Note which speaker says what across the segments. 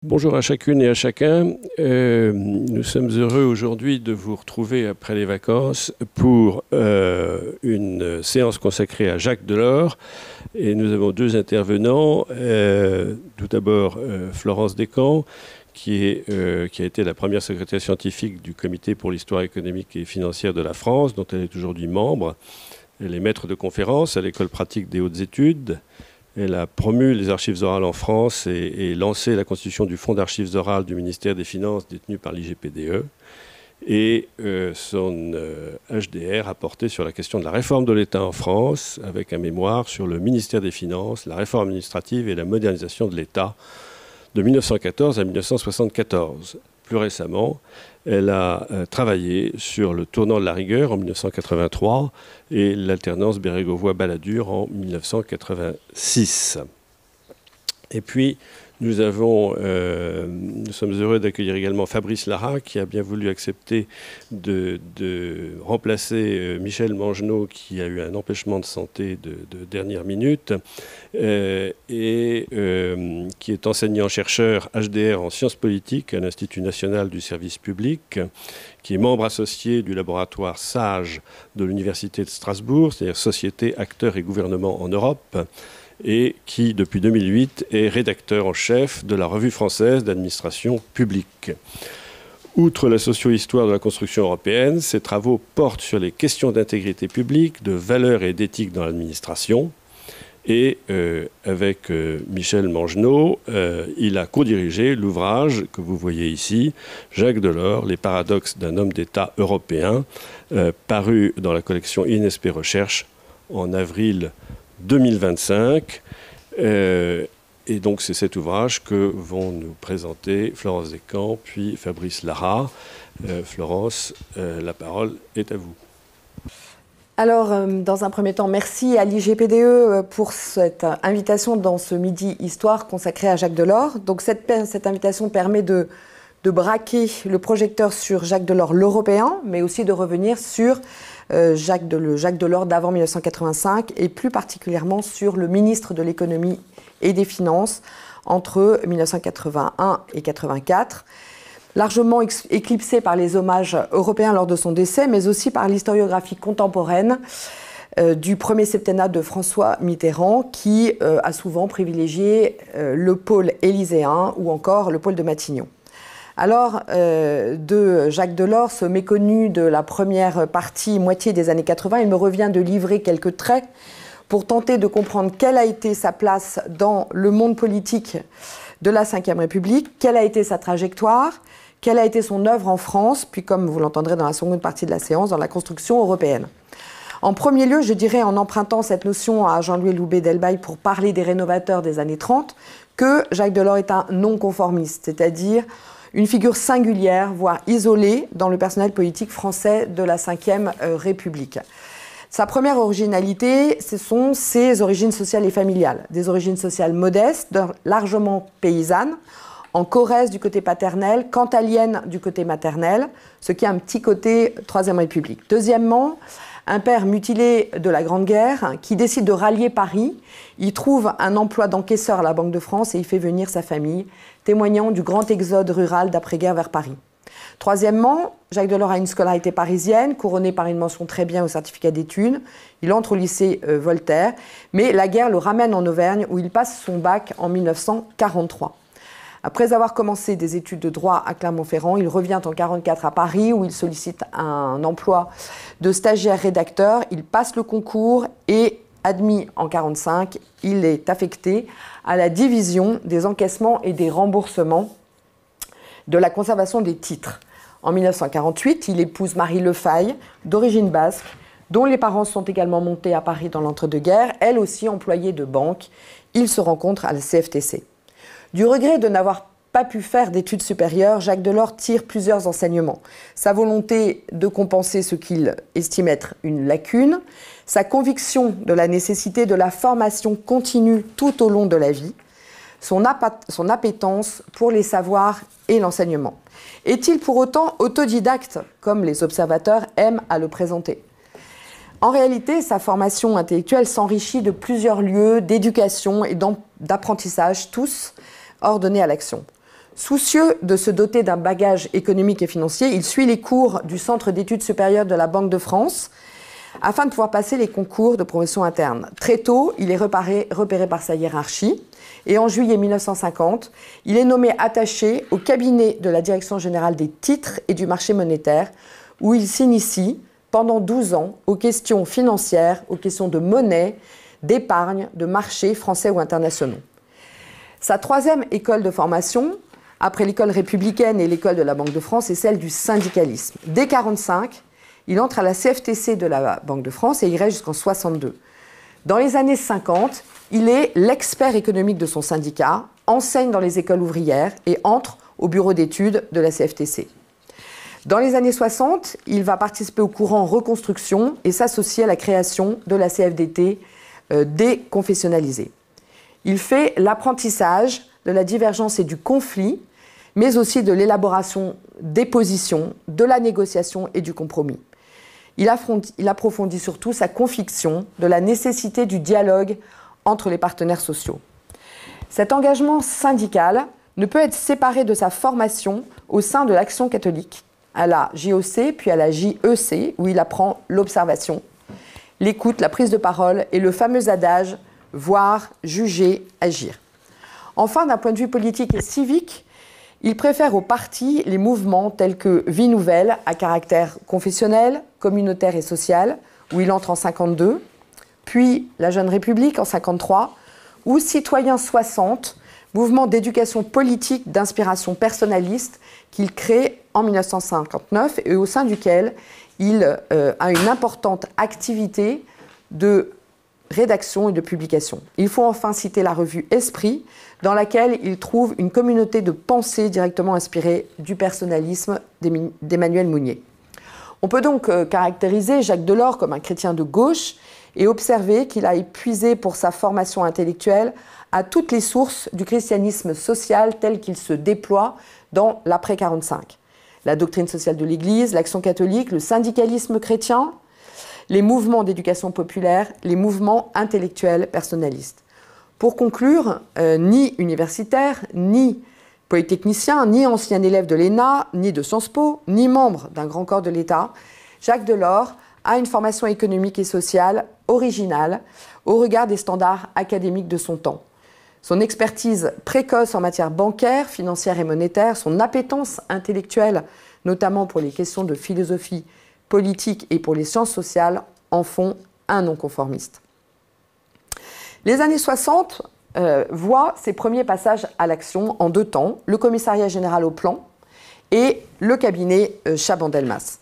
Speaker 1: Bonjour à chacune et à chacun. Nous sommes heureux aujourd'hui de vous retrouver après les vacances pour une séance consacrée à Jacques Delors. Et nous avons deux intervenants. Tout d'abord, Florence Descamps, qui a été la première secrétaire scientifique du Comité pour l'histoire économique et financière de la France, dont elle est aujourd'hui membre. Elle est maître de conférences à l'École pratique des hautes études. Elle a promu les archives orales en France et lancé la constitution du Fonds d'archives orales du ministère des Finances détenu par l'IGPDE. Et son HDR a porté sur la question de la réforme de l'État en France, avec un mémoire sur le ministère des Finances, la réforme administrative et la modernisation de l'État de 1914 à 1974. Plus récemment, elle a travaillé sur le tournant de la rigueur en 1983 et l'alternance Bérégovoy-Balladur en 1986. Et puis, nous sommes heureux d'accueillir également Fabrice Lara, qui a bien voulu accepter de remplacer Michel Mangenot, qui a eu un empêchement de santé de dernière minute, et qui est enseignant-chercheur HDR en sciences politiques à l'Institut national du service public, qui est membre associé du laboratoire SAGE de l'Université de Strasbourg, c'est-à-dire Société, Acteurs et Gouvernement en Europe, et qui, depuis 2008, est rédacteur en chef de la Revue française d'administration publique. Outre la socio-histoire de la construction européenne, ses travaux portent sur les questions d'intégrité publique, de valeurs et d'éthique dans l'administration. Et avec Michel Mangenot, il a co-dirigé l'ouvrage que vous voyez ici, Jacques Delors, les paradoxes d'un homme d'État européen, paru dans la collection INSP Recherche en avril 2025. Et donc c'est cet ouvrage que vont nous présenter Florence Descamps puis Fabrice Lara. Florence, la parole est à vous.
Speaker 2: Alors, dans un premier temps, merci à l'IGPDE pour cette invitation dans ce Midi Histoire consacré à Jacques Delors. Donc cette invitation permet de braquer le projecteur sur Jacques Delors l'Européen, mais aussi de revenir sur Jacques Delors d'avant 1985 et plus particulièrement sur le ministre de l'économie et des finances entre 1981 et 1984, largement éclipsé par les hommages européens lors de son décès, mais aussi par l'historiographie contemporaine du premier septennat de François Mitterrand, qui a souvent privilégié le pôle élyséen ou encore le pôle de Matignon. Alors, de Jacques Delors, ce méconnu de la première partie, moitié des années 80, il me revient de livrer quelques traits pour tenter de comprendre quelle a été sa place dans le monde politique de la Ve République, quelle a été sa trajectoire, quelle a été son œuvre en France, puis comme vous l'entendrez dans la seconde partie de la séance, dans la construction européenne. En premier lieu, je dirais, en empruntant cette notion à Jean-Louis Loubet-Delbaï pour parler des rénovateurs des années 30, que Jacques Delors est un non-conformiste, c'est-à-dire une figure singulière, voire isolée, dans le personnel politique français de la Ve République. Sa première originalité, ce sont ses origines sociales et familiales. Des origines sociales modestes, largement paysannes, en Corrèze du côté paternel, cantalienne du côté maternel, ce qui a un petit côté Troisième République. Deuxièmement, un père mutilé de la Grande Guerre qui décide de rallier Paris. Il trouve un emploi d'encaisseur à la Banque de France et il fait venir sa famille, témoignant du grand exode rural d'après-guerre vers Paris. Troisièmement, Jacques Delors a une scolarité parisienne, couronnée par une mention très bien au certificat d'études. Il entre au lycée Voltaire, mais la guerre le ramène en Auvergne où il passe son bac en 1943. Après avoir commencé des études de droit à Clermont-Ferrand, il revient en 1944 à Paris où il sollicite un emploi de stagiaire rédacteur. Il passe le concours et, admis en 1945, il est affecté à la division des encaissements et des remboursements de la conservation des titres. En 1948, il épouse Marie Lefaille, d'origine basque, dont les parents sont également montés à Paris dans l'entre-deux-guerres, elle aussi employée de banque. Ils se rencontrent à la CFTC. Du regret de n'avoir pas pu faire d'études supérieures, Jacques Delors tire plusieurs enseignements. Sa volonté de compenser ce qu'il estime être une lacune, sa conviction de la nécessité de la formation continue tout au long de la vie, son appétence pour les savoirs et l'enseignement. Est-il pour autant autodidacte, comme les observateurs aiment à le présenter ? En réalité, sa formation intellectuelle s'enrichit de plusieurs lieux d'éducation et d'apprentissage, tous ordonnés à l'action. Soucieux de se doter d'un bagage économique et financier, il suit les cours du Centre d'études supérieures de la Banque de France afin de pouvoir passer les concours de promotion interne. Très tôt, il est repéré par sa hiérarchie et en juillet 1950, il est nommé attaché au cabinet de la Direction générale des titres et du marché monétaire où il s'initie pendant 12 ans aux questions financières, aux questions de monnaie, d'épargne, de marchés français ou internationaux. Sa troisième école de formation, après l'école républicaine et l'école de la Banque de France, est celle du syndicalisme. Dès 1945, il entre à la CFTC de la Banque de France et y reste jusqu'en 1962. Dans les années 50, il est l'expert économique de son syndicat, enseigne dans les écoles ouvrières et entre au bureau d'études de la CFTC. Dans les années 60, il va participer au courant reconstruction et s'associer à la création de la CFDT déconfessionnalisée. Il fait l'apprentissage de la divergence et du conflit, mais aussi de l'élaboration des positions, de la négociation et du compromis. Il approfondit surtout sa conviction de la nécessité du dialogue entre les partenaires sociaux. Cet engagement syndical ne peut être séparé de sa formation au sein de l'Action catholique, à la JOC puis à la JEC, où il apprend l'observation, l'écoute, la prise de parole et le fameux adage « voir, juger, agir ». Enfin, d'un point de vue politique et civique, il préfère aux partis les mouvements tels que Vie Nouvelle, à caractère confessionnel, communautaire et social, où il entre en 1952, puis la Jeune République en 1953, ou Citoyens 60, mouvement d'éducation politique d'inspiration personnaliste qu'il crée en 1959 et au sein duquel il a une importante activité de rédaction et de publication. Il faut enfin citer la revue Esprit, dans laquelle il trouve une communauté de pensée directement inspirée du personnalisme d'Emmanuel Mounier. On peut donc caractériser Jacques Delors comme un chrétien de gauche et observer qu'il a épuisé pour sa formation intellectuelle à toutes les sources du christianisme social tel qu'il se déploie dans l'après-45. La doctrine sociale de l'Église, l'Action catholique, le syndicalisme chrétien, les mouvements d'éducation populaire, les mouvements intellectuels personnalistes. Pour conclure, ni universitaire, ni polytechnicien, ni ancien élève de l'ENA, ni de Sciences Po, ni membre d'un grand corps de l'État, Jacques Delors a une formation économique et sociale originale au regard des standards académiques de son temps. Son expertise précoce en matière bancaire, financière et monétaire, son appétence intellectuelle, notamment pour les questions de philosophie politique et pour les sciences sociales, en font un non-conformiste. Les années 60 voient ses premiers passages à l'action en deux temps, le commissariat général au plan et le cabinet Chaban-Delmas.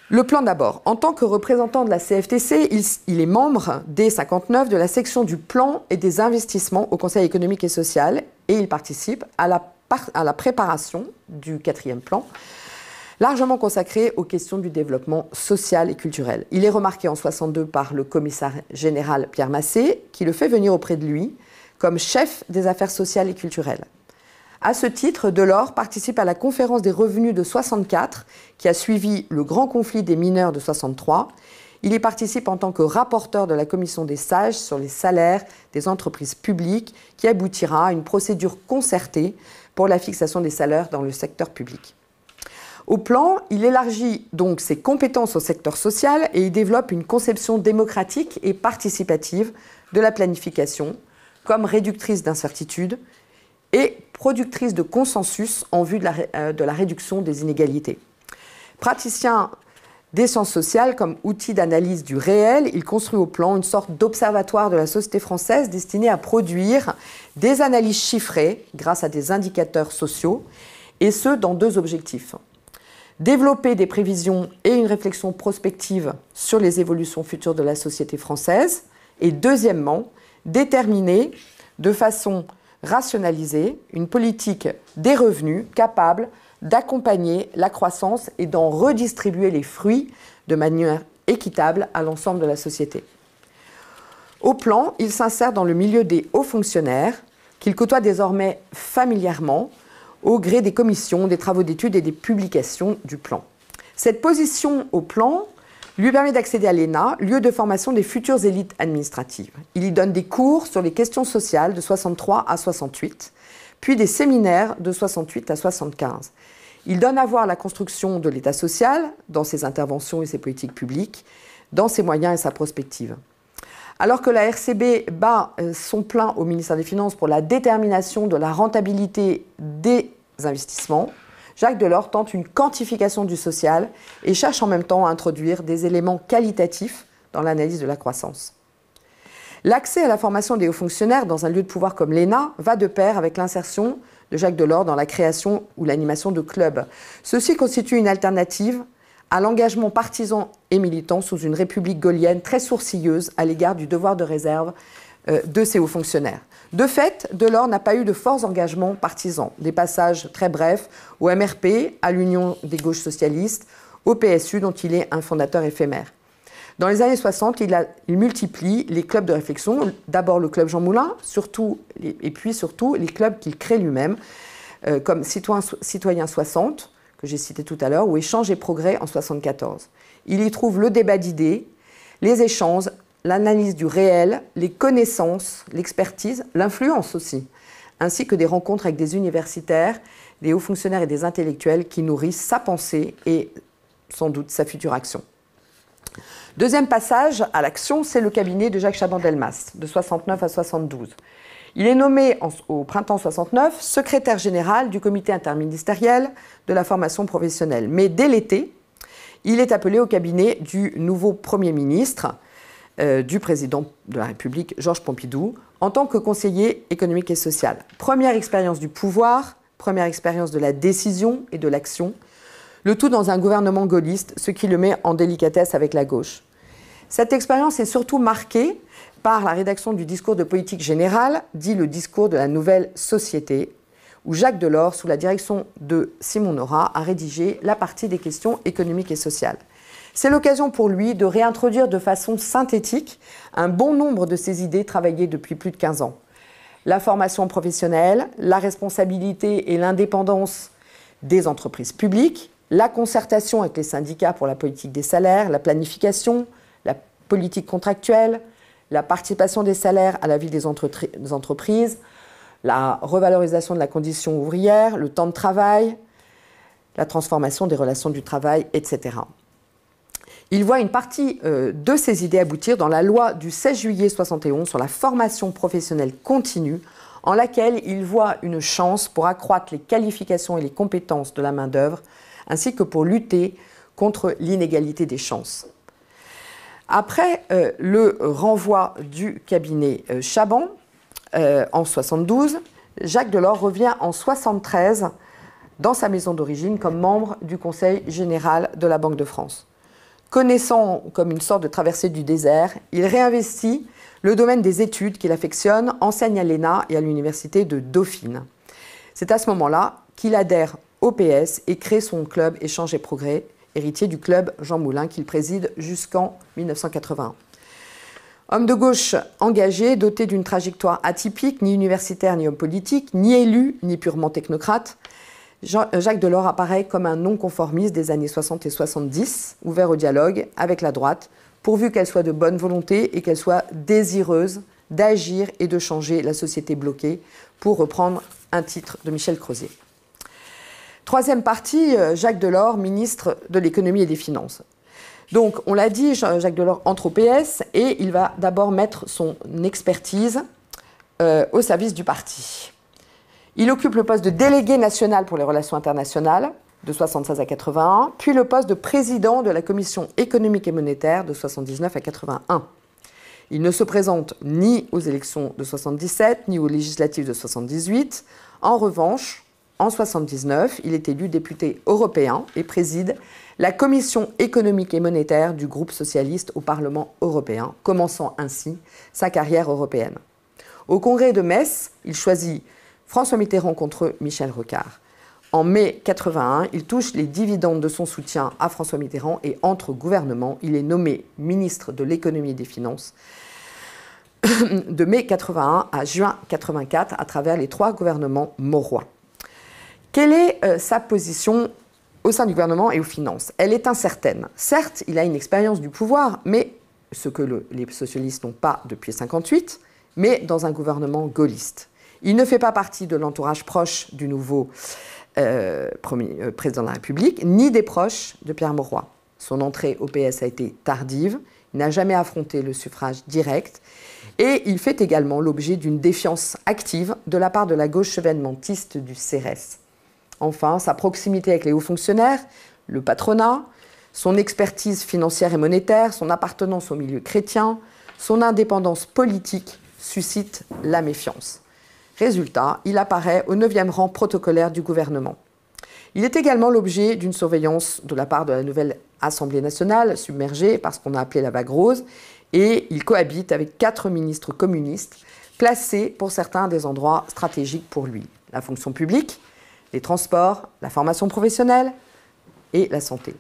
Speaker 2: Le plan d'abord. En tant que représentant de la CFTC, il est membre dès 1959 de la section du plan et des investissements au Conseil économique et social et il participe à la préparation du 4e plan, largement consacré aux questions du développement social et culturel. Il est remarqué en 1962 par le commissaire général Pierre Massé, qui le fait venir auprès de lui comme chef des affaires sociales et culturelles. À ce titre, Delors participe à la conférence des revenus de 1964, qui a suivi le grand conflit des mineurs de 1963. Il y participe en tant que rapporteur de la commission des sages sur les salaires des entreprises publiques, qui aboutira à une procédure concertée pour la fixation des salaires dans le secteur public. Au plan, il élargit donc ses compétences au secteur social et il développe une conception démocratique et participative de la planification comme réductrice d'incertitudes et productrice de consensus en vue de la réduction des inégalités. Praticien des sciences sociales comme outil d'analyse du réel, il construit au plan une sorte d'observatoire de la société française destiné à produire des analyses chiffrées grâce à des indicateurs sociaux, et ce dans deux objectifs. Développer des prévisions et une réflexion prospective sur les évolutions futures de la société française, et deuxièmement, déterminer de façon rationalisée une politique des revenus capable d'accompagner la croissance et d'en redistribuer les fruits de manière équitable à l'ensemble de la société. Au plan, il s'insère dans le milieu des hauts fonctionnaires qu'il côtoie désormais familièrement au gré des commissions, des travaux d'études et des publications du plan. Cette position au plan lui permet d'accéder à l'ENA, lieu de formation des futures élites administratives. Il y donne des cours sur les questions sociales de 1963 à 1968, puis des séminaires de 68 à 75. Il donne à voir la construction de l'État social dans ses interventions et ses politiques publiques, dans ses moyens et sa prospective. Alors que la RCB bat son plein au ministère des Finances pour la détermination de la rentabilité des investissements, Jacques Delors tente une quantification du social et cherche en même temps à introduire des éléments qualitatifs dans l'analyse de la croissance. L'accès à la formation des hauts fonctionnaires dans un lieu de pouvoir comme l'ENA va de pair avec l'insertion de Jacques Delors dans la création ou l'animation de clubs. Ceci constitue une alternative à l'engagement partisan et militant sous une république gaulienne très sourcilleuse à l'égard du devoir de réserve de ses hauts fonctionnaires. De fait, Delors n'a pas eu de forts engagements partisans, des passages très brefs au MRP, à l'Union des gauches socialistes, au PSU dont il est un fondateur éphémère. Dans les années 60, il multiplie les clubs de réflexion, d'abord le club Jean Moulin, et puis surtout les clubs qu'il crée lui-même, comme Citoyens 60, que j'ai cité tout à l'heure, ou Échange et Progrès en 74. Il y trouve le débat d'idées, les échanges, l'analyse du réel, les connaissances, l'expertise, l'influence aussi, ainsi que des rencontres avec des universitaires, des hauts fonctionnaires et des intellectuels qui nourrissent sa pensée et sans doute sa future action. Deuxième passage à l'action, c'est le cabinet de Jacques Chaban-Delmas, de 69 à 72. Il est nommé au printemps 69 secrétaire général du comité interministériel de la formation professionnelle. Mais dès l'été, il est appelé au cabinet du nouveau Premier ministre, du président de la République, Georges Pompidou, en tant que conseiller économique et social. Première expérience du pouvoir, première expérience de la décision et de l'action, le tout dans un gouvernement gaulliste, ce qui le met en délicatesse avec la gauche. Cette expérience est surtout marquée par la rédaction du discours de politique générale, dit le discours de la nouvelle société, où Jacques Delors, sous la direction de Simon Nora, a rédigé la partie des questions économiques et sociales. C'est l'occasion pour lui de réintroduire de façon synthétique un bon nombre de ses idées travaillées depuis plus de 15 ans. La formation professionnelle, la responsabilité et l'indépendance des entreprises publiques, la concertation avec les syndicats pour la politique des salaires, la planification, la politique contractuelle, la participation des salaires à la vie des entreprises, la revalorisation de la condition ouvrière, le temps de travail, la transformation des relations du travail, etc. Il voit une partie de ces idées aboutir dans la loi du 16 juillet 71 sur la formation professionnelle continue, en laquelle il voit une chance pour accroître les qualifications et les compétences de la main-d'œuvre, ainsi que pour lutter contre l'inégalité des chances. Après le renvoi du cabinet Chaban en 72, Jacques Delors revient en 73 dans sa maison d'origine comme membre du Conseil général de la Banque de France. Connaissant comme une sorte de traversée du désert, il réinvestit le domaine des études qu'il affectionne, enseigne à l'ENA et à l'université de Dauphine. C'est à ce moment-là qu'il adhère au PS et crée son club Échange et Progrès, héritier du club Jean Moulin qu'il préside jusqu'en 1981. Homme de gauche engagé, doté d'une trajectoire atypique, ni universitaire ni homme politique, ni élu ni purement technocrate, Jacques Delors apparaît comme un non-conformiste des années 60 et 70, ouvert au dialogue avec la droite, pourvu qu'elle soit de bonne volonté et qu'elle soit désireuse d'agir et de changer la société bloquée, pour reprendre un titre de Michel Crozier. Troisième partie, Jacques Delors, ministre de l'économie et des finances. Donc, on l'a dit, Jacques Delors entre au PS et il va d'abord mettre son expertise au service du parti. Il occupe le poste de délégué national pour les relations internationales de 76 à 81, puis le poste de président de la commission économique et monétaire de 79 à 81. Il ne se présente ni aux élections de 77, ni aux législatives de 78. En revanche, en 79, il est élu député européen et préside la commission économique et monétaire du groupe socialiste au Parlement européen, commençant ainsi sa carrière européenne. Au congrès de Metz, il choisit François Mitterrand contre Michel Rocard. En mai 81, il touche les dividendes de son soutien à François Mitterrand et entre au gouvernement. Il est nommé ministre de l'économie et des finances de mai 81 à juin 84 à travers les 3 gouvernements maurois. Quelle est sa position au sein du gouvernement et aux finances? Elle est incertaine. Certes, il a une expérience du pouvoir, mais ce que les socialistes n'ont pas depuis 1958, mais dans un gouvernement gaulliste. Il ne fait pas partie de l'entourage proche du nouveau président de la République, ni des proches de Pierre Mauroy. Son entrée au PS a été tardive, il n'a jamais affronté le suffrage direct, et il fait également l'objet d'une défiance active de la part de la gauche chevènementiste du CRS. Enfin, sa proximité avec les hauts fonctionnaires, le patronat, son expertise financière et monétaire, son appartenance au milieu chrétien, son indépendance politique suscitent la méfiance. Résultat, il apparaît au 9e rang protocolaire du gouvernement. Il est également l'objet d'une surveillance de la part de la nouvelle Assemblée nationale, submergée par ce qu'on a appelé la vague rose, et il cohabite avec 4 ministres communistes, placés pour certains à des endroits stratégiques pour lui. La fonction publique, les transports, la formation professionnelle et la santé.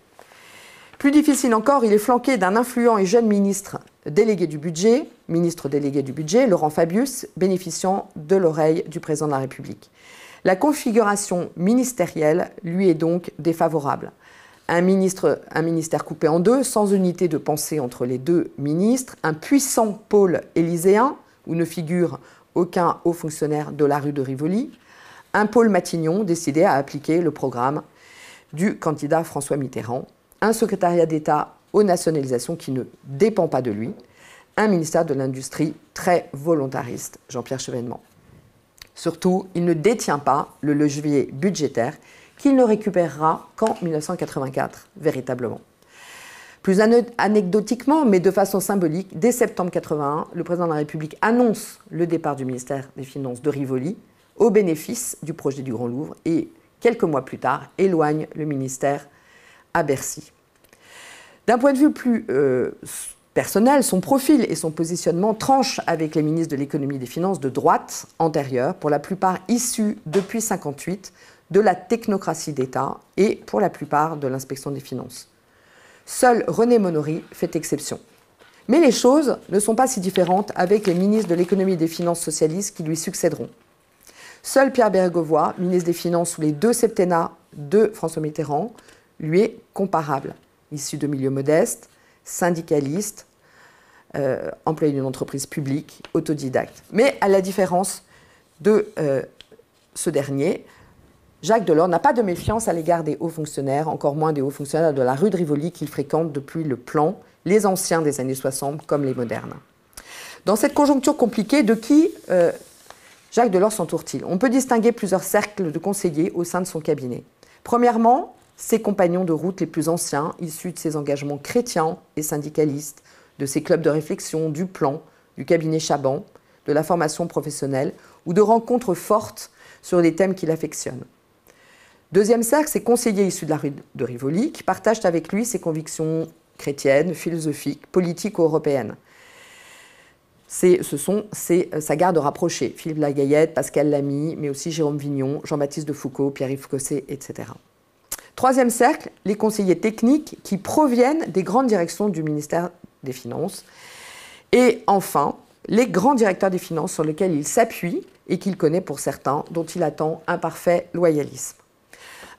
Speaker 2: Plus difficile encore, il est flanqué d'un influent et jeune ministre délégué du budget, Laurent Fabius, bénéficiant de l'oreille du président de la République. La configuration ministérielle lui est donc défavorable. Un ministère coupé en deux, sans unité de pensée entre les deux ministres, un puissant pôle élyséen, où ne figure aucun haut fonctionnaire de la rue de Rivoli, un pôle Matignon décidé à appliquer le programme du candidat François Mitterrand, un secrétariat d'État aux nationalisations qui ne dépend pas de lui, un ministère de l'Industrie très volontariste, Jean-Pierre Chevènement. Surtout, il ne détient pas le levier budgétaire qu'il ne récupérera qu'en 1984, véritablement. Plus anecdotiquement, mais de façon symbolique, dès septembre 1981, le président de la République annonce le départ du ministère des Finances de Rivoli au bénéfice du projet du Grand Louvre et, quelques mois plus tard, éloigne le ministère à Bercy. D'un point de vue plus personnel, son profil et son positionnement tranchent avec les ministres de l'économie et des finances de droite antérieurs, pour la plupart issus depuis 1958 de la technocratie d'État et pour la plupart de l'inspection des finances. Seul René Monory fait exception. Mais les choses ne sont pas si différentes avec les ministres de l'économie et des finances socialistes qui lui succéderont. Seul Pierre Bérégovoy, ministre des Finances sous les 2 septennats de François Mitterrand, lui est comparable. Issu de milieux modestes, syndicaliste, employé d'une entreprise publique, autodidacte. Mais à la différence de ce dernier, Jacques Delors n'a pas de méfiance à l'égard des hauts fonctionnaires, encore moins des hauts fonctionnaires de la rue de Rivoli qu'il fréquente depuis le plan, les anciens des années 60 comme les modernes. Dans cette conjoncture compliquée, de qui Jacques Delors s'entoure-t-il? On peut distinguer plusieurs cercles de conseillers au sein de son cabinet. Premièrement, ses compagnons de route les plus anciens, issus de ses engagements chrétiens et syndicalistes, de ses clubs de réflexion, du plan, du cabinet Chaban, de la formation professionnelle ou de rencontres fortes sur des thèmes qu'il affectionne. Deuxième cercle, ses conseillers issus de la rue de Rivoli qui partagent avec lui ses convictions chrétiennes, philosophiques, politiques ou européennes. Ce sont sa garde rapprochée, Philippe Lagayette, Pascal Lamy, mais aussi Jérôme Vignon, Jean-Baptiste de Foucauld, Pierre-Yves Cosset, etc. Troisième cercle, les conseillers techniques qui proviennent des grandes directions du ministère des Finances. Et enfin, les grands directeurs des finances sur lesquels il s'appuie et qu'il connaît pour certains, dont il attend un parfait loyalisme.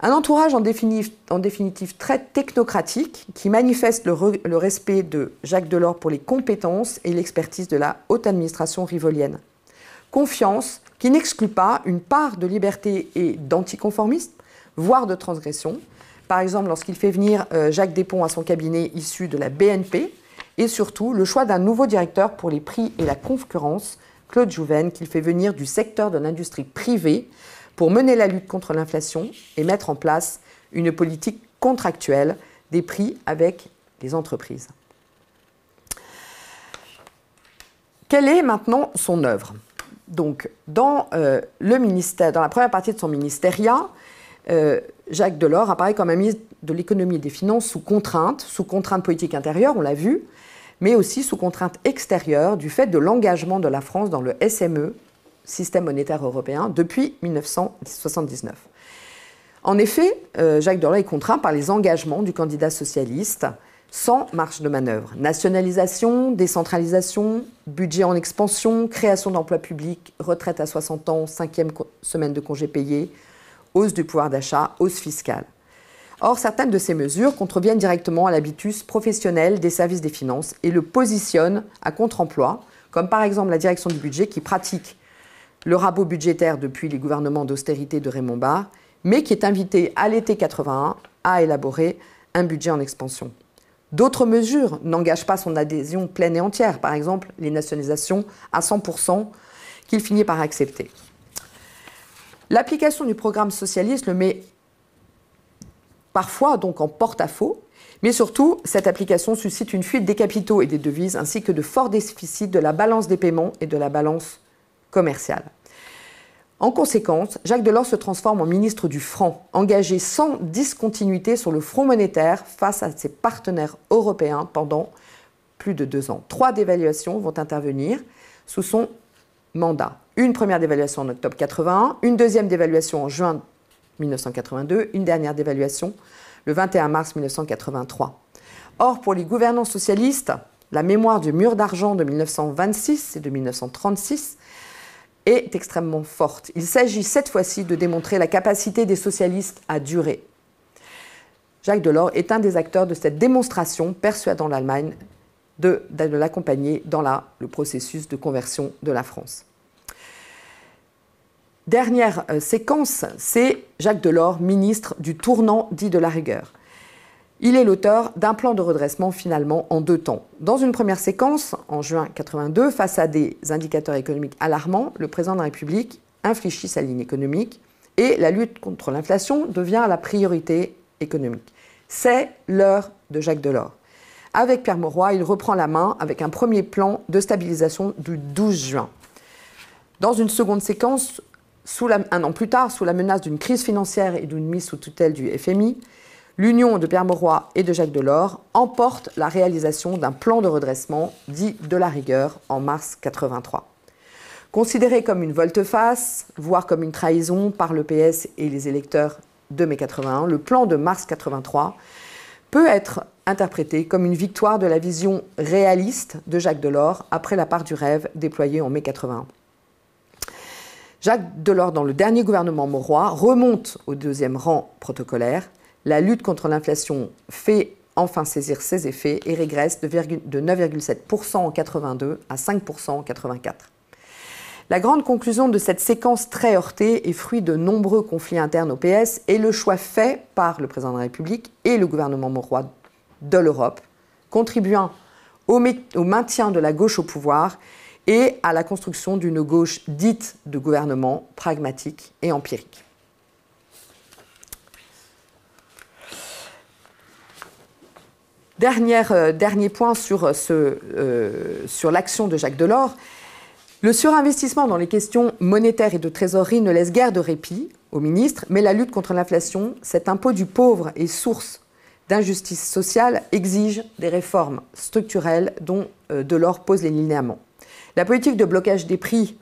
Speaker 2: Un entourage en définitive très technocratique qui manifeste le respect de Jacques Delors pour les compétences et l'expertise de la haute administration rivolienne. Confiance qui n'exclut pas une part de liberté et d'anticonformisme, voire de transgression. Par exemple, lorsqu'il fait venir Jacques Despons à son cabinet issu de la BNP, et surtout le choix d'un nouveau directeur pour les prix et la concurrence, Claude Jouven, qu'il fait venir du secteur de l'industrie privée pour mener la lutte contre l'inflation et mettre en place une politique contractuelle des prix avec les entreprises. Quelle est maintenant son œuvre? Donc, dans le ministère, dans la première partie de son ministériat, Jacques Delors apparaît comme un ministre de l'économie et des finances sous contrainte politique intérieure, on l'a vu, mais aussi sous contrainte extérieure du fait de l'engagement de la France dans le SME, Système monétaire européen, depuis 1979. En effet, Jacques Delors est contraint par les engagements du candidat socialiste, sans marge de manœuvre. Nationalisation, décentralisation, budget en expansion, création d'emplois publics, retraite à 60 ans, 5e semaine de congés payés, hausse du pouvoir d'achat, hausse fiscale. Or, certaines de ces mesures contreviennent directement à l'habitus professionnel des services des finances et le positionnent à contre-emploi, comme par exemple la direction du budget qui pratique le rabot budgétaire depuis les gouvernements d'austérité de Raymond Barre, mais qui est invité à l'été 81 à élaborer un budget en expansion. D'autres mesures n'engagent pas son adhésion pleine et entière, par exemple les nationalisations à 100% qu'il finit par accepter. L'application du programme socialiste le met parfois donc en porte-à-faux, mais surtout, cette application suscite une fuite des capitaux et des devises, ainsi que de forts déficits de la balance des paiements et de la balance commerciale. En conséquence, Jacques Delors se transforme en ministre du franc, engagé sans discontinuité sur le front monétaire face à ses partenaires européens pendant plus de 2 ans. 3 dévaluations vont intervenir sous son mandat. Une première dévaluation en octobre 81, une deuxième dévaluation en juin 1982, une dernière dévaluation le 21 mars 1983. Or, pour les gouvernants socialistes, la mémoire du mur d'argent de 1926 et de 1936 est extrêmement forte. Il s'agit cette fois-ci de démontrer la capacité des socialistes à durer. Jacques Delors est un des acteurs de cette démonstration, persuadant l'Allemagne de l'accompagner dans le processus de conversion de la France. Dernière séquence, c'est Jacques Delors, ministre du tournant dit de la rigueur. Il est l'auteur d'un plan de redressement finalement en 2 temps. Dans une première séquence, en juin 82, face à des indicateurs économiques alarmants, le président de la République infléchit sa ligne économique et la lutte contre l'inflation devient la priorité économique. C'est l'heure de Jacques Delors. Avec Pierre Mauroy, il reprend la main avec un premier plan de stabilisation du 12 juin. Dans une seconde séquence, un an plus tard, sous la menace d'une crise financière et d'une mise sous tutelle du FMI, l'union de Pierre Mauroy et de Jacques Delors emporte la réalisation d'un plan de redressement dit de la rigueur en mars 83. Considéré comme une volte-face, voire comme une trahison par le PS et les électeurs de mai 81, le plan de mars 83 peut être interprété comme une victoire de la vision réaliste de Jacques Delors après la part du rêve déployée en mai 81. Jacques Delors, dans le dernier gouvernement Mauroy, remonte au 2e rang protocolaire. La lutte contre l'inflation fait enfin saisir ses effets et régresse de 9,7% en 82 à 5% en 84. La grande conclusion de cette séquence très heurtée est fruit de nombreux conflits internes au PS et le choix fait par le président de la République et le gouvernement Mauroy de l'Europe, contribuant au maintien de la gauche au pouvoir et à la construction d'une gauche dite de gouvernement pragmatique et empirique. Dernier point sur l'action de Jacques Delors. Le surinvestissement dans les questions monétaires et de trésorerie ne laisse guère de répit aux ministres, mais la lutte contre l'inflation, cet impôt du pauvre et source d'injustice sociale, exige des réformes structurelles dont Delors pose les linéaments. La politique de blocage des prix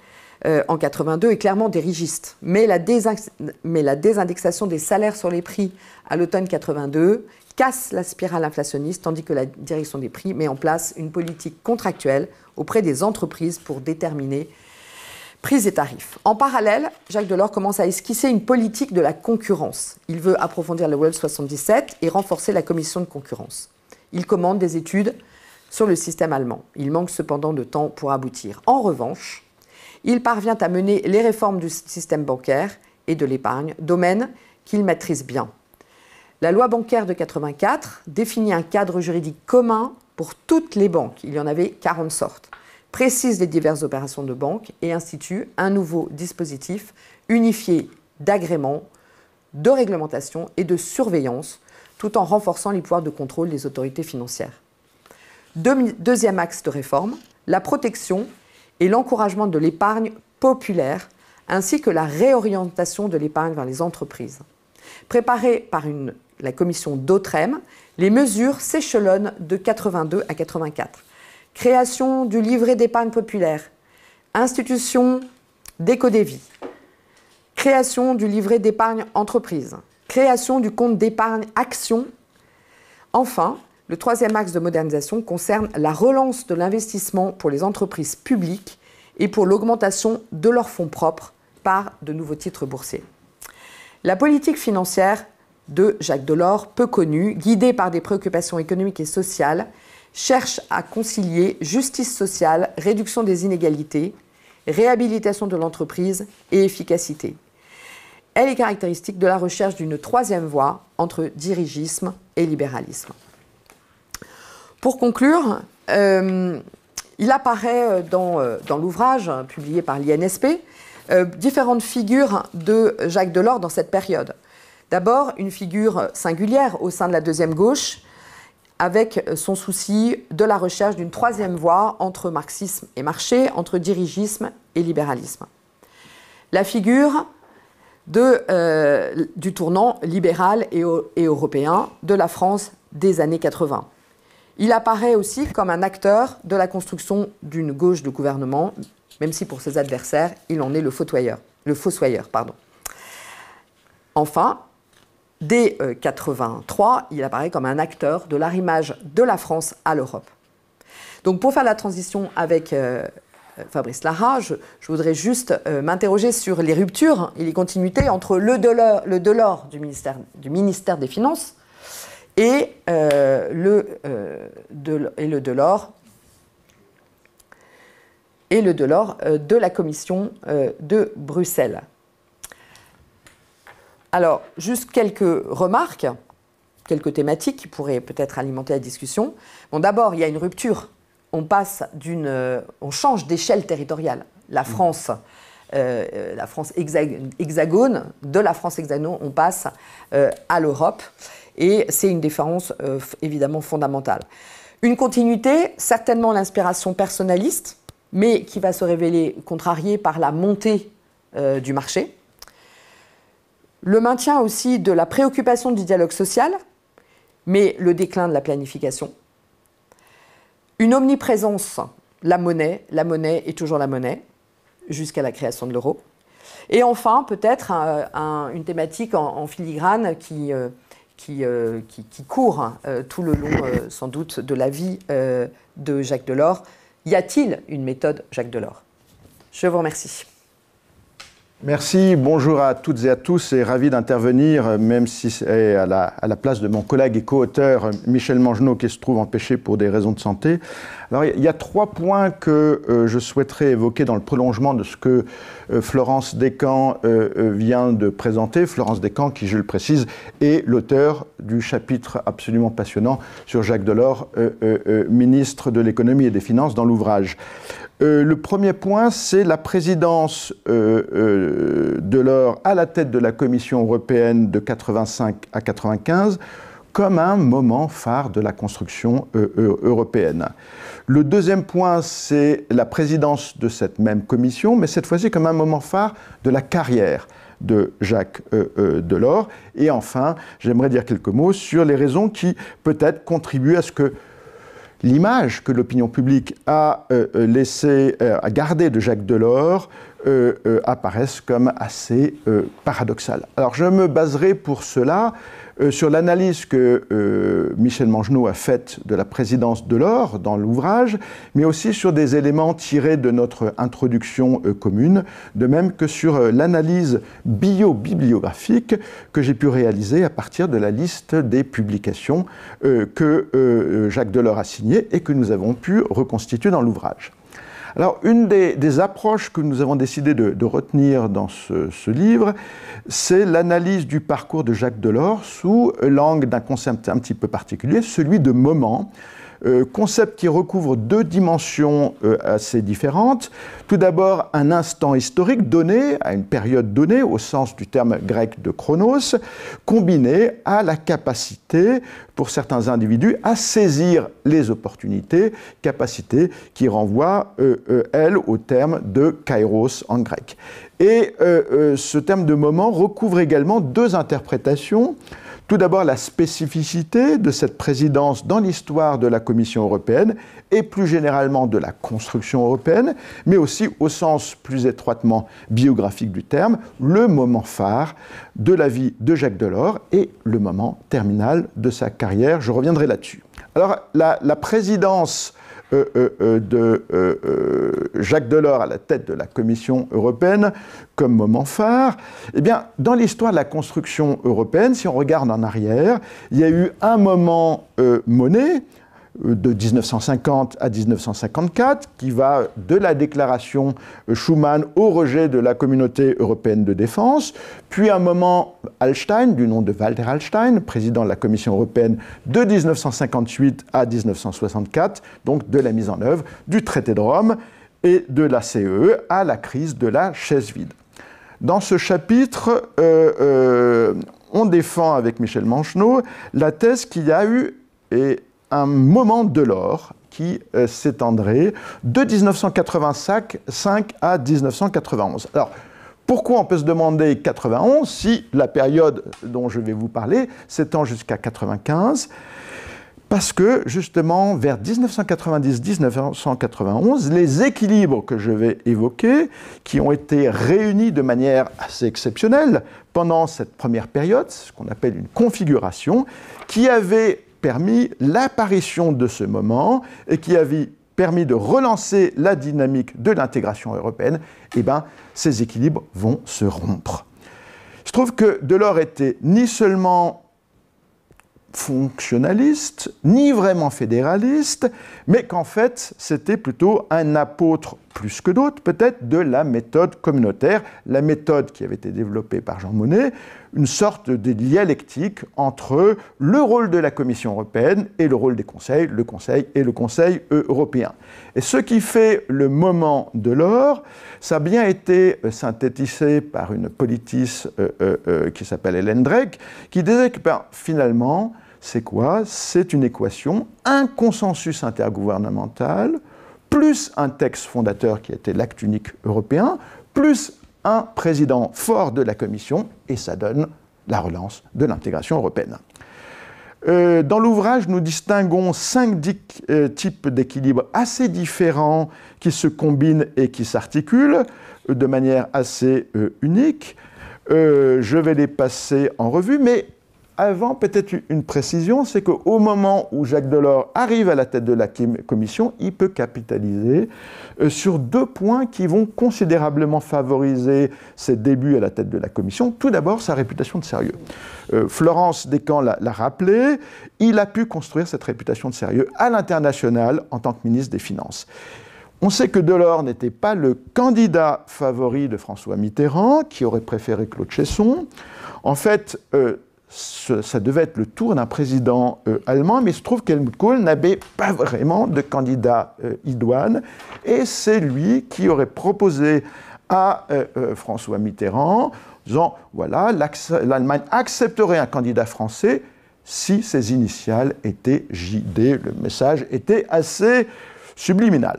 Speaker 2: en 82 est clairement dirigiste, mais la désindexation des salaires sur les prix à l'automne 82 casse la spirale inflationniste, tandis que la direction des prix met en place une politique contractuelle auprès des entreprises pour déterminer prix et tarifs. En parallèle, Jacques Delors commence à esquisser une politique de la concurrence. Il veut approfondir le Web 77 et renforcer la commission de concurrence. Il commande des études sur le système allemand. Il manque cependant de temps pour aboutir. En revanche, il parvient à mener les réformes du système bancaire et de l'épargne, domaine qu'il maîtrise bien. La loi bancaire de 84 définit un cadre juridique commun pour toutes les banques. Il y en avait 40 sortes. Précise les diverses opérations de banque et institue un nouveau dispositif unifié d'agrément, de réglementation et de surveillance, tout en renforçant les pouvoirs de contrôle des autorités financières. Deuxième axe de réforme, la protection et l'encouragement de l'épargne populaire, ainsi que la réorientation de l'épargne vers les entreprises. Préparées par la commission d'Autrem, les mesures s'échelonnent de 82 à 84. Création du livret d'épargne populaire, institution d'Éco-Dévie, création du livret d'épargne entreprise, création du compte d'épargne action. Enfin, le troisième axe de modernisation concerne la relance de l'investissement pour les entreprises publiques et pour l'augmentation de leurs fonds propres par de nouveaux titres boursiers. La politique financière de Jacques Delors, peu connue, guidée par des préoccupations économiques et sociales, cherche à concilier justice sociale, réduction des inégalités, réhabilitation de l'entreprise et efficacité. Elle est caractéristique de la recherche d'une troisième voie entre dirigisme et libéralisme. Pour conclure, il apparaît dans l'ouvrage publié par l'INSP différentes figures de Jacques Delors dans cette période. D'abord, une figure singulière au sein de la deuxième gauche, avec son souci de la recherche d'une troisième voie entre marxisme et marché, entre dirigisme et libéralisme. La figure du tournant libéral et européen de la France des années 80. Il apparaît aussi comme un acteur de la construction d'une gauche de gouvernement, même si pour ses adversaires, il en est le fossoyeur. Enfin, dès 1983, il apparaît comme un acteur de l'arrimage de la France à l'Europe. Donc pour faire la transition avec Fabrice Lara, je voudrais juste m'interroger sur les ruptures et les continuités entre le Delors du ministère des Finances et le Delors de la Commission de Bruxelles. Alors, juste quelques remarques, quelques thématiques qui pourraient peut-être alimenter la discussion. Bon, d'abord, il y a une rupture. On change d'échelle territoriale. La France hexagone, de la France hexagone, on passe à l'Europe. Et c'est une différence évidemment fondamentale. Une continuité, certainement l'inspiration personnaliste, mais qui va se révéler contrariée par la montée du marché. Le maintien aussi de la préoccupation du dialogue social, mais le déclin de la planification. Une omniprésence, la monnaie est toujours la monnaie, jusqu'à la création de l'euro. Et enfin, peut-être une thématique en filigrane qui court tout le long, sans doute, de la vie de Jacques Delors. Y a-t-il une méthode Jacques Delors? Je vous remercie.
Speaker 3: Merci, bonjour à toutes et à tous et ravi d'intervenir, même si c'est à la place de mon collègue et co-auteur Michel Mangenot qui se trouve empêché pour des raisons de santé. Alors il y a 3 points que je souhaiterais évoquer dans le prolongement de ce que Florence Descamps vient de présenter. Florence Descamps qui, je le précise, est l'auteur du chapitre absolument passionnant sur Jacques Delors, ministre de l'économie et des finances dans l'ouvrage. Le premier point, c'est la présidence Delors à la tête de la Commission européenne de 85 à 95 comme un moment phare de la construction européenne. Le deuxième point, c'est la présidence de cette même commission, mais cette fois-ci comme un moment phare de la carrière de Jacques Delors. Et enfin, j'aimerais dire quelques mots sur les raisons qui peut-être contribuent à ce que l'image que l'opinion publique a gardée de Jacques Delors apparaisse comme assez paradoxale. Alors je me baserai pour cela sur l'analyse que Michel Mangenot a faite de la présidence Delors dans l'ouvrage, mais aussi sur des éléments tirés de notre introduction commune, de même que sur l'analyse bio-bibliographique que j'ai pu réaliser à partir de la liste des publications que Jacques Delors a signées et que nous avons pu reconstituer dans l'ouvrage. Alors, une des approches que nous avons décidé de retenir dans ce livre, c'est l'analyse du parcours de Jacques Delors sous l'angle d'un concept un petit peu particulier, celui de moment, concept qui recouvre 2 dimensions assez différentes. Tout d'abord, un instant historique donné, à une période donnée, au sens du terme grec de chronos, combiné à la capacité, pour certains individus, à saisir les opportunités, capacité qui renvoie, elle, au terme de kairos en grec. Et ce terme de moment recouvre également 2 interprétations. Tout d'abord, la spécificité de cette présidence dans l'histoire de la Commission européenne et plus généralement de la construction européenne, mais aussi, au sens plus étroitement biographique du terme, le moment phare de la vie de Jacques Delors et le moment terminal de sa carrière. Je reviendrai là-dessus. Alors, la présidence de Jacques Delors à la tête de la Commission européenne comme moment phare, eh bien, dans l'histoire de la construction européenne, si on regarde en arrière, il y a eu un moment monnaie, de 1950 à 1954, qui va de la déclaration Schuman au rejet de la communauté européenne de défense, puis un moment Hallstein, du nom de Walter Hallstein, président de la Commission européenne de 1958 à 1964, donc de la mise en œuvre du traité de Rome et de la CEE à la crise de la chaise vide. Dans ce chapitre, on défend avec Michel Mancheneau la thèse qu'il y a eu un moment de l'or qui s'étendrait de 1985 à 1991. Alors, pourquoi on peut se demander 91 si la période dont je vais vous parler s'étend jusqu'à 95 ? Parce que, justement, vers 1990-1991, les équilibres que je vais évoquer, qui ont été réunis de manière assez exceptionnelle pendant cette première période, ce qu'on appelle une configuration, qui avait permis l'apparition de ce moment et qui avait permis de relancer la dynamique de l'intégration européenne, eh bien, ces équilibres vont se rompre. Je trouve que Delors était ni seulement fonctionnaliste, ni vraiment fédéraliste, mais qu'en fait, c'était plutôt un apôtre, plus que d'autres, peut-être, de la méthode communautaire, la méthode qui avait été développée par Jean Monnet, une sorte de dialectique entre le rôle de la Commission européenne et le rôle des conseils, le Conseil et le Conseil européen. Et ce qui fait le moment de l'or, ça a bien été synthétisé par une politiste qui s'appelle Hélène Drake, qui disait que finalement, c'est quoi? C'est une équation, un consensus intergouvernemental, plus un texte fondateur qui était l'acte unique européen, plus un président fort de la Commission, et ça donne la relance de l'intégration européenne. Dans l'ouvrage, nous distinguons 5 types d'équilibres assez différents qui se combinent et qui s'articulent de manière assez unique. Je vais les passer en revue, mais avant, peut-être une précision, c'est qu'au moment où Jacques Delors arrive à la tête de la Commission, il peut capitaliser sur 2 points qui vont considérablement favoriser ses débuts à la tête de la Commission. Tout d'abord, sa réputation de sérieux. Florence Descamps l'a rappelé, il a pu construire cette réputation de sérieux à l'international en tant que ministre des Finances. On sait que Delors n'était pas le candidat favori de François Mitterrand, qui aurait préféré Claude Cheysson. En fait, ça devait être le tour d'un président allemand, mais il se trouve qu'Helmut Kohl n'avait pas vraiment de candidat idoine, et c'est lui qui aurait proposé à François Mitterrand, en disant, voilà, l'Allemagne accepterait un candidat français si ses initiales étaient JD. Le message était assez subliminal.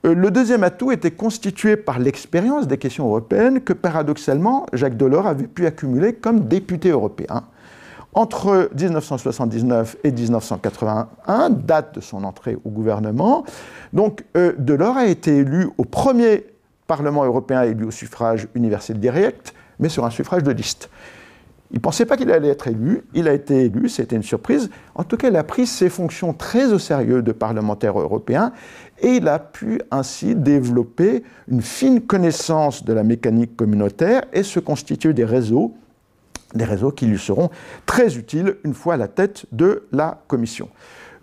Speaker 3: Le deuxième atout était constitué par l'expérience des questions européennes que, paradoxalement, Jacques Delors avait pu accumuler comme député européen. Entre 1979 et 1981, date de son entrée au gouvernement, donc Delors a été élu au premier Parlement européen élu au suffrage universel direct, mais sur un suffrage de liste. Il ne pensait pas qu'il allait être élu, il a été élu, c'était une surprise. En tout cas, il a pris ses fonctions très au sérieux de parlementaire européen et il a pu ainsi développer une fine connaissance de la mécanique communautaire et se constituer des réseaux qui lui seront très utiles une fois à la tête de la Commission.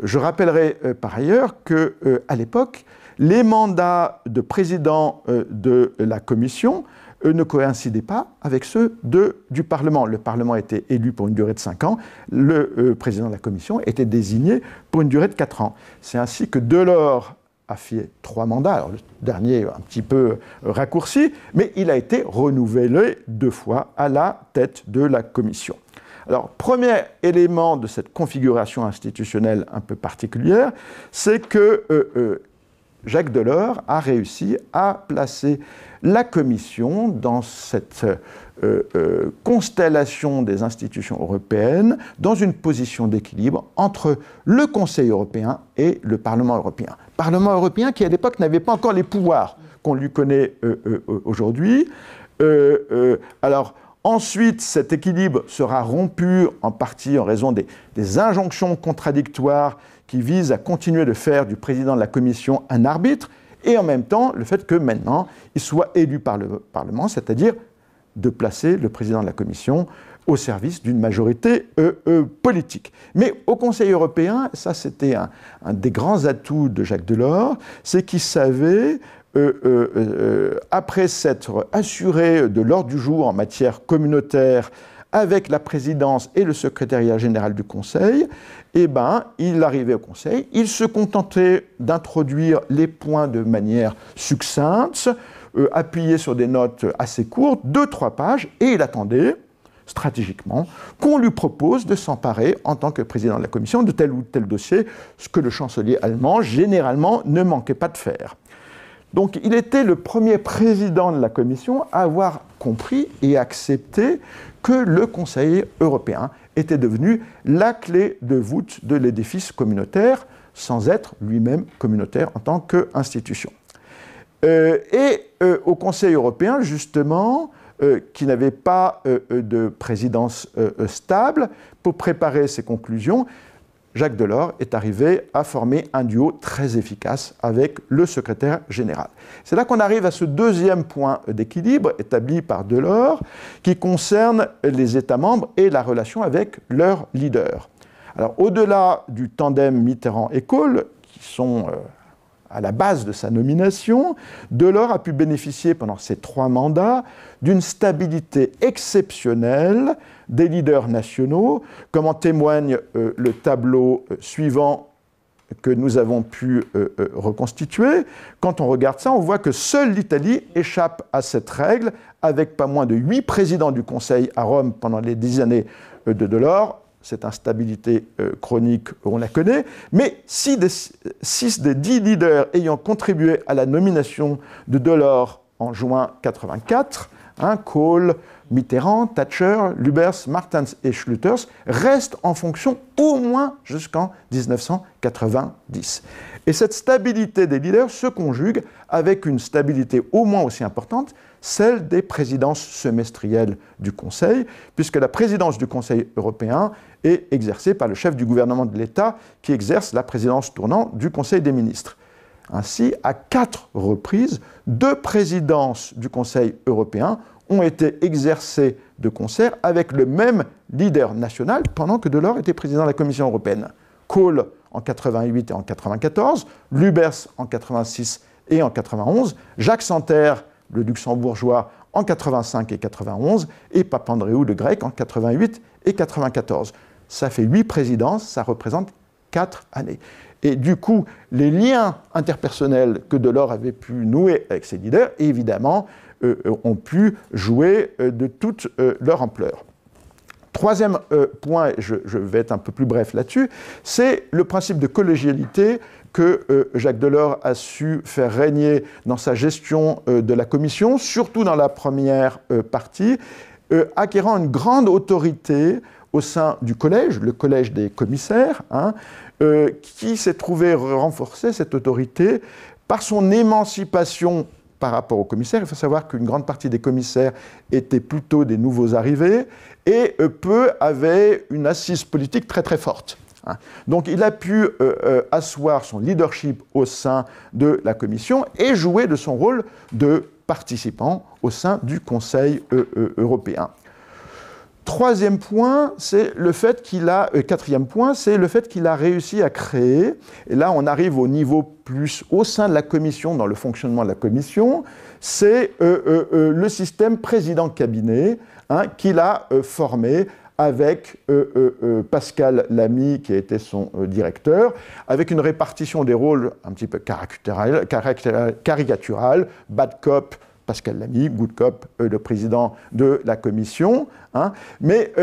Speaker 3: Je rappellerai par ailleurs qu'à l'époque, les mandats de président de la Commission ne coïncidaient pas avec ceux du Parlement. Le Parlement était élu pour une durée de 5 ans, le président de la Commission était désigné pour une durée de 4 ans. C'est ainsi que Delors a fait 3 mandats, alors le dernier un petit peu raccourci, mais il a été renouvelé 2 fois à la tête de la Commission. Alors, premier élément de cette configuration institutionnelle un peu particulière, c'est que Jacques Delors a réussi à placer la Commission dans cette constellation des institutions européennes, dans une position d'équilibre entre le Conseil européen et le Parlement européen. Parlement européen qui, à l'époque, n'avait pas encore les pouvoirs qu'on lui connaît aujourd'hui. Alors, ensuite, cet équilibre sera rompu en partie en raison des injonctions contradictoires qui visent à continuer de faire du président de la Commission un arbitre, et en même temps, le fait que maintenant, il soit élu par le Parlement, c'est-à-dire de placer le président de la Commission au service d'une majorité politique. Mais au Conseil européen, ça c'était un des grands atouts de Jacques Delors, c'est qu'il savait, après s'être assuré de l'ordre du jour en matière communautaire avec la présidence et le secrétariat général du Conseil, eh ben, il arrivait au Conseil, il se contentait d'introduire les points de manière succincte, appuyé sur des notes assez courtes, 2-3 pages, et il attendait, stratégiquement, qu'on lui propose de s'emparer, en tant que président de la Commission, de tel ou tel dossier, ce que le chancelier allemand, généralement, ne manquait pas de faire. Donc il était le premier président de la Commission à avoir compris et accepté que le Conseil européen était devenu la clé de voûte de l'édifice communautaire, sans être lui-même communautaire en tant qu'institution. Au Conseil européen, justement, qui n'avait pas de présidence stable, pour préparer ses conclusions, Jacques Delors est arrivé à former un duo très efficace avec le secrétaire général. C'est là qu'on arrive à ce deuxième point d'équilibre établi par Delors, qui concerne les États membres et la relation avec leurs leaders. Alors, au-delà du tandem Mitterrand et Kohl, qui sont à la base de sa nomination, Delors a pu bénéficier pendant ses 3 mandats d'une stabilité exceptionnelle des leaders nationaux, comme en témoigne le tableau suivant que nous avons pu reconstituer. Quand on regarde ça, on voit que seule l'Italie échappe à cette règle, avec pas moins de 8 présidents du Conseil à Rome pendant les 10 années de Delors. Cette instabilité chronique, on la connaît, mais 6 des 10 leaders ayant contribué à la nomination de Delors en juin 1984, Kohl, Mitterrand, Thatcher, Lubbers, Martens et Schlutters, restent en fonction au moins jusqu'en 1990. Et cette stabilité des leaders se conjugue avec une stabilité au moins aussi importante, celle des présidences semestrielles du Conseil, puisque la présidence du Conseil européen est exercée par le chef du gouvernement de l'État qui exerce la présidence tournante du Conseil des ministres. Ainsi, à 4 reprises, 2 présidences du Conseil européen ont été exercées de concert avec le même leader national pendant que Delors était président de la Commission européenne. Kohl en 88 et en 94, Lubbers en 86 et en 91, Jacques Santer, le luxembourgeois, en 85 et 91, et Papandréou, le grec, en 88 et 94. Ça fait 8 présidences, ça représente 4 années. Et du coup, les liens interpersonnels que Delors avait pu nouer avec ses leaders, évidemment, ont pu jouer de toute leur ampleur. Troisième point, je vais être un peu plus bref là-dessus, c'est le principe de collégialité que Jacques Delors a su faire régner dans sa gestion de la Commission, surtout dans la première partie, acquérant une grande autorité au sein du collège, le collège des commissaires, qui s'est trouvé renforcer cette autorité par son émancipation par rapport aux commissaires. Il faut savoir qu'une grande partie des commissaires étaient plutôt des nouveaux arrivés et peu avaient une assise politique très très forte. Donc il a pu asseoir son leadership au sein de la Commission et jouer de son rôle de participant au sein du Conseil européen. Quatrième point, c'est le fait qu'il a réussi à créer, et là on arrive au niveau plus au sein de la Commission, dans le fonctionnement de la Commission, c'est le système président-cabinet qu'il a formé avec Pascal Lamy, qui a été son directeur, avec une répartition des rôles un petit peu caricaturale, bad cop, Pascal Lamy, good cop, le président de la Commission, mais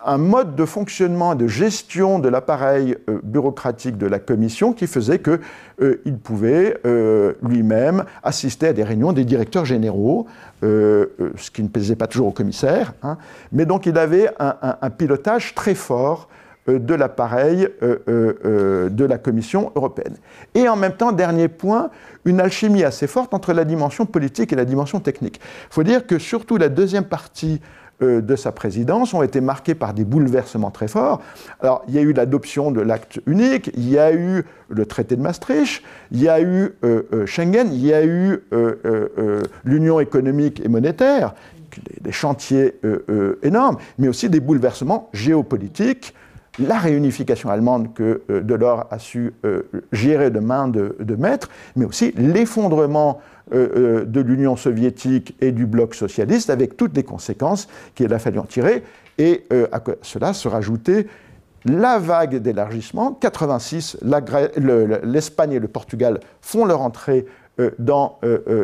Speaker 3: un mode de fonctionnement, de gestion de l'appareil bureaucratique de la Commission qui faisait qu'il pouvait lui-même assister à des réunions des directeurs généraux, ce qui ne plaisait pas toujours aux commissaires, mais donc il avait un pilotage très fort de l'appareil de la Commission européenne. Et en même temps, dernier point, une alchimie assez forte entre la dimension politique et la dimension technique. Il faut dire que surtout la deuxième partie de sa présidence ont été marquées par des bouleversements très forts. Alors, il y a eu l'adoption de l'acte unique, il y a eu le traité de Maastricht, il y a eu Schengen, il y a eu l'union économique et monétaire, des chantiers énormes, mais aussi des bouleversements géopolitiques, la réunification allemande que Delors a su gérer de main de maître, mais aussi l'effondrement de l'Union soviétique et du bloc socialiste, avec toutes les conséquences qu'il a fallu en tirer, et à cela se rajoutait la vague d'élargissement. 86, l'Espagne et le Portugal font leur entrée dans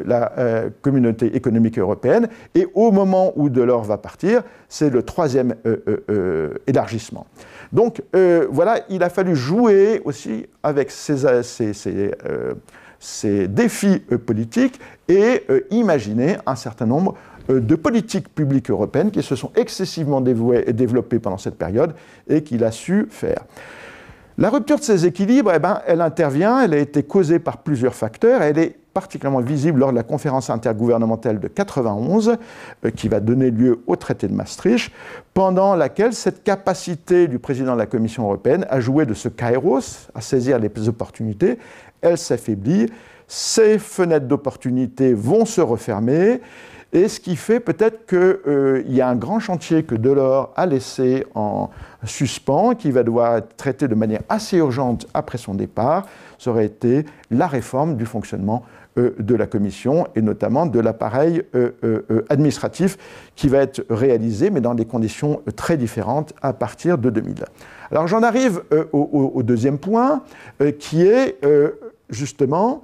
Speaker 3: la communauté économique européenne, et au moment où Delors va partir, c'est le troisième élargissement. Donc voilà, il a fallu jouer aussi avec ces défis politiques et imaginer un certain nombre de politiques publiques européennes qui se sont excessivement développées pendant cette période et qu'il a su faire. La rupture de ces équilibres, elle intervient, elle a été causée par plusieurs facteurs, elle est particulièrement visible lors de la conférence intergouvernementale de 91, qui va donner lieu au traité de Maastricht, pendant laquelle cette capacité du président de la Commission européenne à jouer de ce kairos, à saisir les opportunités, elle s'affaiblit, ces fenêtres d'opportunités vont se refermer, et ce qui fait peut-être qu'il y a un grand chantier que Delors a laissé en suspens, qui va devoir être traité de manière assez urgente après son départ, ça aurait été la réforme du fonctionnement de la Commission, et notamment de l'appareil administratif qui va être réalisé, mais dans des conditions très différentes à partir de 2000. Alors j'en arrive au deuxième point, qui est justement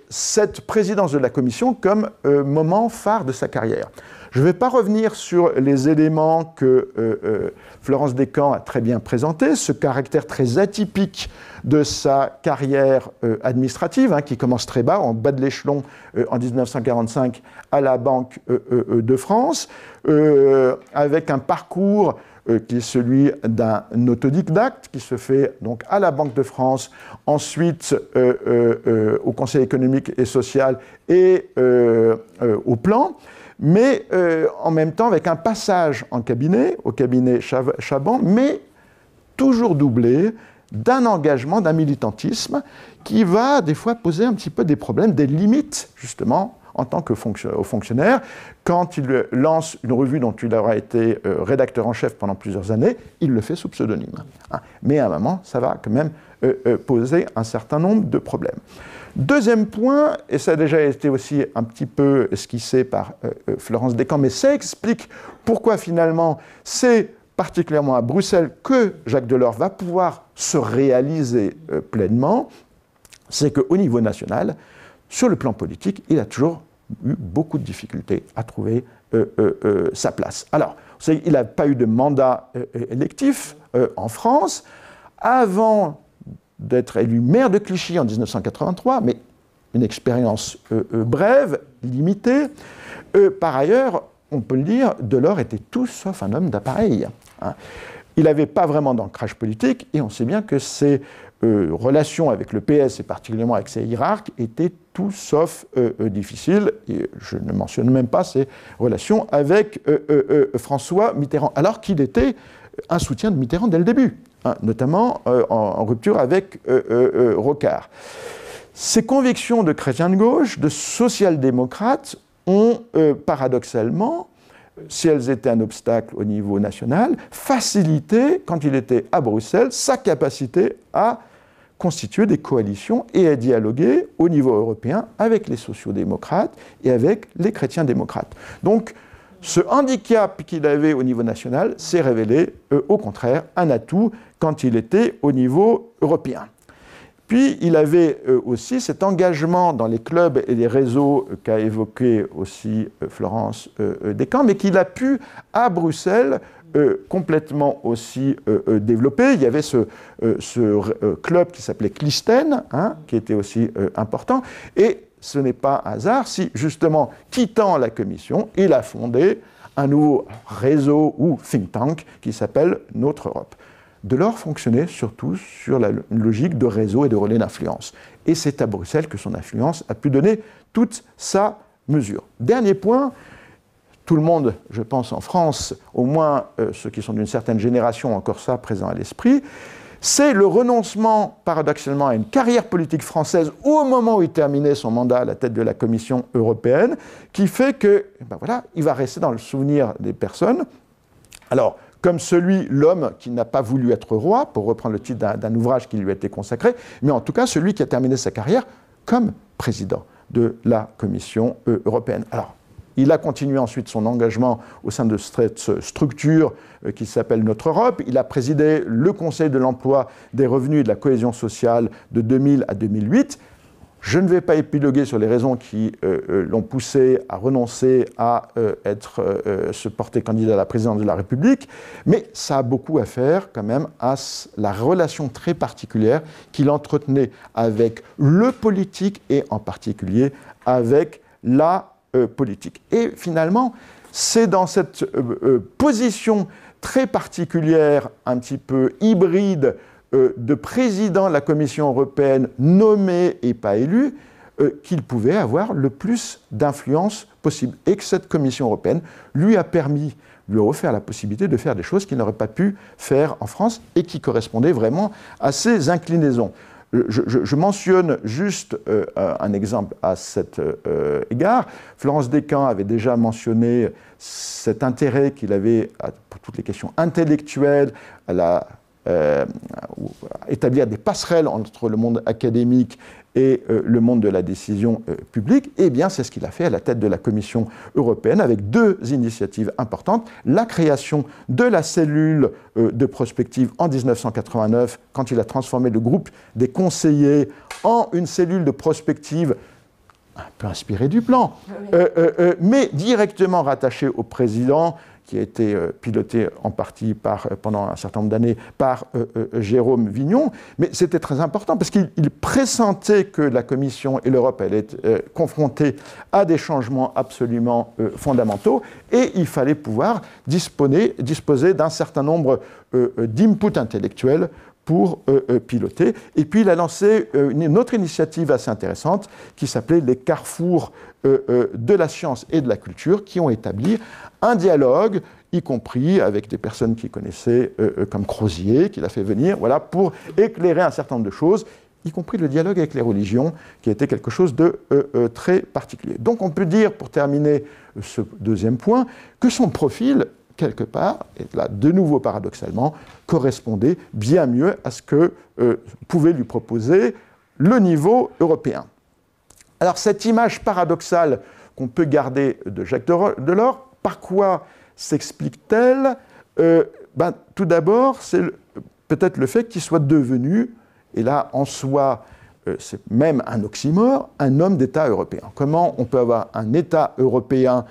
Speaker 3: cette présidence de la Commission comme moment phare de sa carrière. Je ne vais pas revenir sur les éléments que Florence Descamps a très bien présentés, ce caractère très atypique de sa carrière administrative, qui commence très bas, en bas de l'échelon en 1945 à la Banque de France, avec un parcours qui est celui d'un autodidacte, qui se fait donc à la Banque de France, ensuite au Conseil économique et social et au Plan, mais en même temps avec un passage en cabinet, au cabinet Chaban, mais toujours doublé d'un engagement, d'un militantisme qui va des fois poser un petit peu des problèmes, des limites justement en tant que fonctionnaire. Quand il lance une revue dont il aura été rédacteur en chef pendant plusieurs années, il le fait sous pseudonyme. Mais à un moment, ça va quand même poser un certain nombre de problèmes. Deuxième point, et ça a déjà été aussi un petit peu esquissé par Florence Descamps, mais ça explique pourquoi finalement c'est particulièrement à Bruxelles que Jacques Delors va pouvoir se réaliser pleinement, c'est qu'au niveau national, sur le plan politique, il a toujours eu beaucoup de difficultés à trouver sa place. Alors, vous savez, il n'a pas eu de mandat électif en France. Avant d'être élu maire de Clichy en 1983, mais une expérience brève, limitée. Par ailleurs, on peut le dire, Delors était tout sauf un homme d'appareil. Il n'avait pas vraiment d'ancrage politique, et on sait bien que ses relations avec le PS, et particulièrement avec ses hiérarques, étaient tout sauf difficiles. Et je ne mentionne même pas ses relations avec François Mitterrand, alors qu'il était un soutien de Mitterrand dès le début, notamment en rupture avec Rocard. Ces convictions de chrétien de gauche, de social-démocrate, ont paradoxalement, si elles étaient un obstacle au niveau national, facilité, quand il était à Bruxelles, sa capacité à constituer des coalitions et à dialoguer au niveau européen avec les sociaux-démocrates et avec les chrétiens-démocrates. Donc, ce handicap qu'il avait au niveau national s'est révélé, au contraire, un atout quand il était au niveau européen. Puis, il avait aussi cet engagement dans les clubs et les réseaux qu'a évoqué aussi Florence Descamps, mais qu'il a pu, à Bruxelles, complètement aussi développé. Il y avait ce club qui s'appelait Clistène, qui était aussi important. Et ce n'est pas un hasard si, justement, quittant la Commission, il a fondé un nouveau réseau ou think tank qui s'appelle Notre Europe. Delors fonctionnait surtout sur la logique de réseau et de relais d'influence. Et c'est à Bruxelles que son influence a pu donner toute sa mesure. Dernier point, tout le monde, je pense en France, au moins ceux qui sont d'une certaine génération, ont encore ça présent à l'esprit, C'est le renoncement, paradoxalement, à une carrière politique française au moment où il terminait son mandat à la tête de la Commission européenne, qui fait que, ben voilà, il va rester dans le souvenir des personnes. Alors, comme l'homme qui n'a pas voulu être roi, pour reprendre le titre d'un ouvrage qui lui a été consacré, mais en tout cas celui qui a terminé sa carrière comme président de la Commission européenne. Alors, il a continué ensuite son engagement au sein de cette structure qui s'appelle Notre Europe. Il a présidé le Conseil de l'emploi, des revenus et de la cohésion sociale de 2000 à 2008. Je ne vais pas épiloguer sur les raisons qui l'ont poussé à renoncer à se porter candidat à la présidence de la République, mais ça a beaucoup à faire quand même à la relation très particulière qu'il entretenait avec le politique et en particulier avec la politique. Et finalement, c'est dans cette position très particulière, un petit peu hybride, de président de la Commission européenne nommé et pas élu, qu'il pouvait avoir le plus d'influence possible. Et que cette Commission européenne lui a offert la possibilité de faire des choses qu'il n'aurait pas pu faire en France et qui correspondaient vraiment à ses inclinaisons. Je mentionne juste un exemple à cet égard. Florence Descamps avait déjà mentionné cet intérêt qu'il avait pour toutes les questions intellectuelles, établir des passerelles entre le monde académique et le monde de la décision publique. Eh bien, c'est ce qu'il a fait à la tête de la Commission européenne avec deux initiatives importantes. La création de la cellule de prospective en 1989, quand il a transformé le groupe des conseillers en une cellule de prospective un peu inspirée du plan, mais directement rattachée au président, qui a été piloté en partie pendant un certain nombre d'années par Jérôme Vignon. Mais c'était très important parce qu'il pressentait que la Commission et l'Europe allaient être confrontées à des changements absolument fondamentaux et il fallait pouvoir disposer d'un certain nombre d'inputs intellectuels pour piloter. Et puis il a lancé une autre initiative assez intéressante qui s'appelait les carrefours de la science et de la culture, qui ont établi un dialogue, y compris avec des personnes qu'il connaissait comme Crozier, qu'il a fait venir, voilà, pour éclairer un certain nombre de choses, y compris le dialogue avec les religions, qui était quelque chose de très particulier. Donc on peut dire, pour terminer ce deuxième point, que son profil, quelque part, et là de nouveau paradoxalement, correspondait bien mieux à ce que pouvait lui proposer le niveau européen. Alors cette image paradoxale qu'on peut garder de Jacques Delors, par quoi s'explique-t-elle ? Tout d'abord, c'est peut-être le fait qu'il soit devenu, et là en soi c'est même un oxymore, un homme d'État européen. Comment on peut avoir un État européen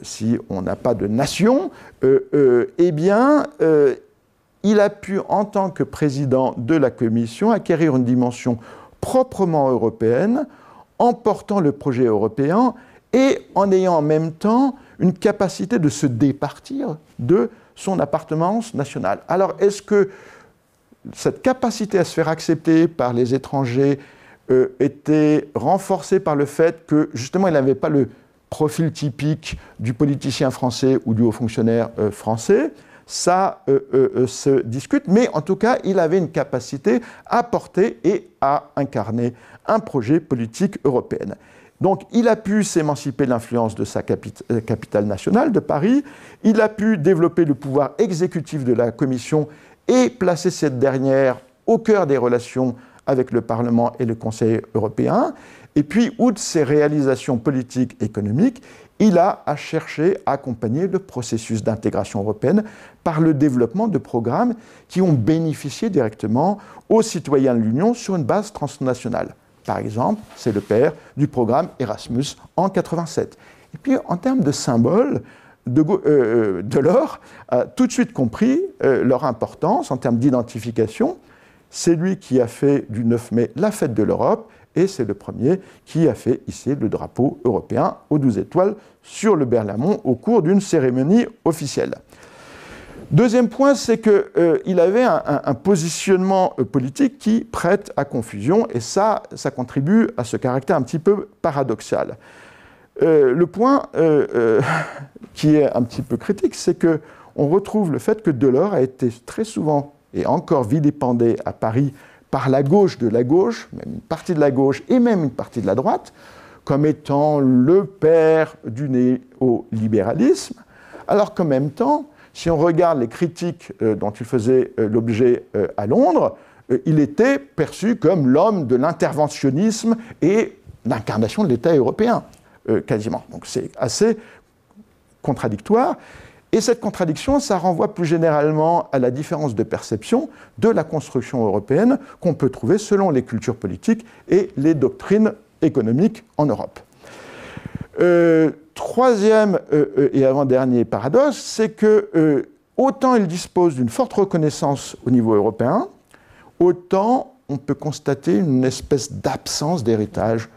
Speaker 3: si on n'a pas de nation ? Eh bien, il a pu, en tant que président de la Commission, acquérir une dimension proprement européenne, en portant le projet européen et en ayant en même temps une capacité de se départir de son appartenance nationale. Alors, est-ce que cette capacité à se faire accepter par les étrangers était renforcée par le fait que, justement, il n'avait pas le profil typique du politicien français ou du haut fonctionnaire français ? Ça se discute, mais en tout cas, il avait une capacité à porter et à incarner un projet politique européen. Donc, il a pu s'émanciper de l'influence de sa capitale nationale, de Paris. Il a pu développer le pouvoir exécutif de la Commission et placer cette dernière au cœur des relations avec le Parlement et le Conseil européen. Et puis, outre ses réalisations politiques et économiques, il a cherché à accompagner le processus d'intégration européenne par le développement de programmes qui ont bénéficié directement aux citoyens de l'Union sur une base transnationale. Par exemple, c'est le père du programme Erasmus en 1987. Et puis, en termes de symboles, Delors a tout de suite compris leur importance en termes d'identification. C'est lui qui a fait du 9 mai la fête de l'Europe, et c'est le premier qui a fait hisser le drapeau européen aux 12 étoiles sur le Berlaymont au cours d'une cérémonie officielle. Deuxième point, c'est qu'il avait un positionnement politique qui prête à confusion, et ça contribue à ce caractère un petit peu paradoxal. Le point qui est un petit peu critique, c'est qu'on retrouve le fait que Delors a été très souvent et encore vilipendé à Paris par la gauche de la gauche, même une partie de la gauche et même une partie de la droite, comme étant le père du néolibéralisme, alors qu'en même temps, si on regarde les critiques dont il faisait l'objet à Londres, il était perçu comme l'homme de l'interventionnisme et l'incarnation de l'État européen, quasiment. Donc c'est assez contradictoire. Et cette contradiction, ça renvoie plus généralement à la différence de perception de la construction européenne qu'on peut trouver selon les cultures politiques et les doctrines économiques en Europe. Troisième et avant-dernier paradoxe, c'est que autant il dispose d'une forte reconnaissance au niveau européen, autant on peut constater une espèce d'absence d'héritage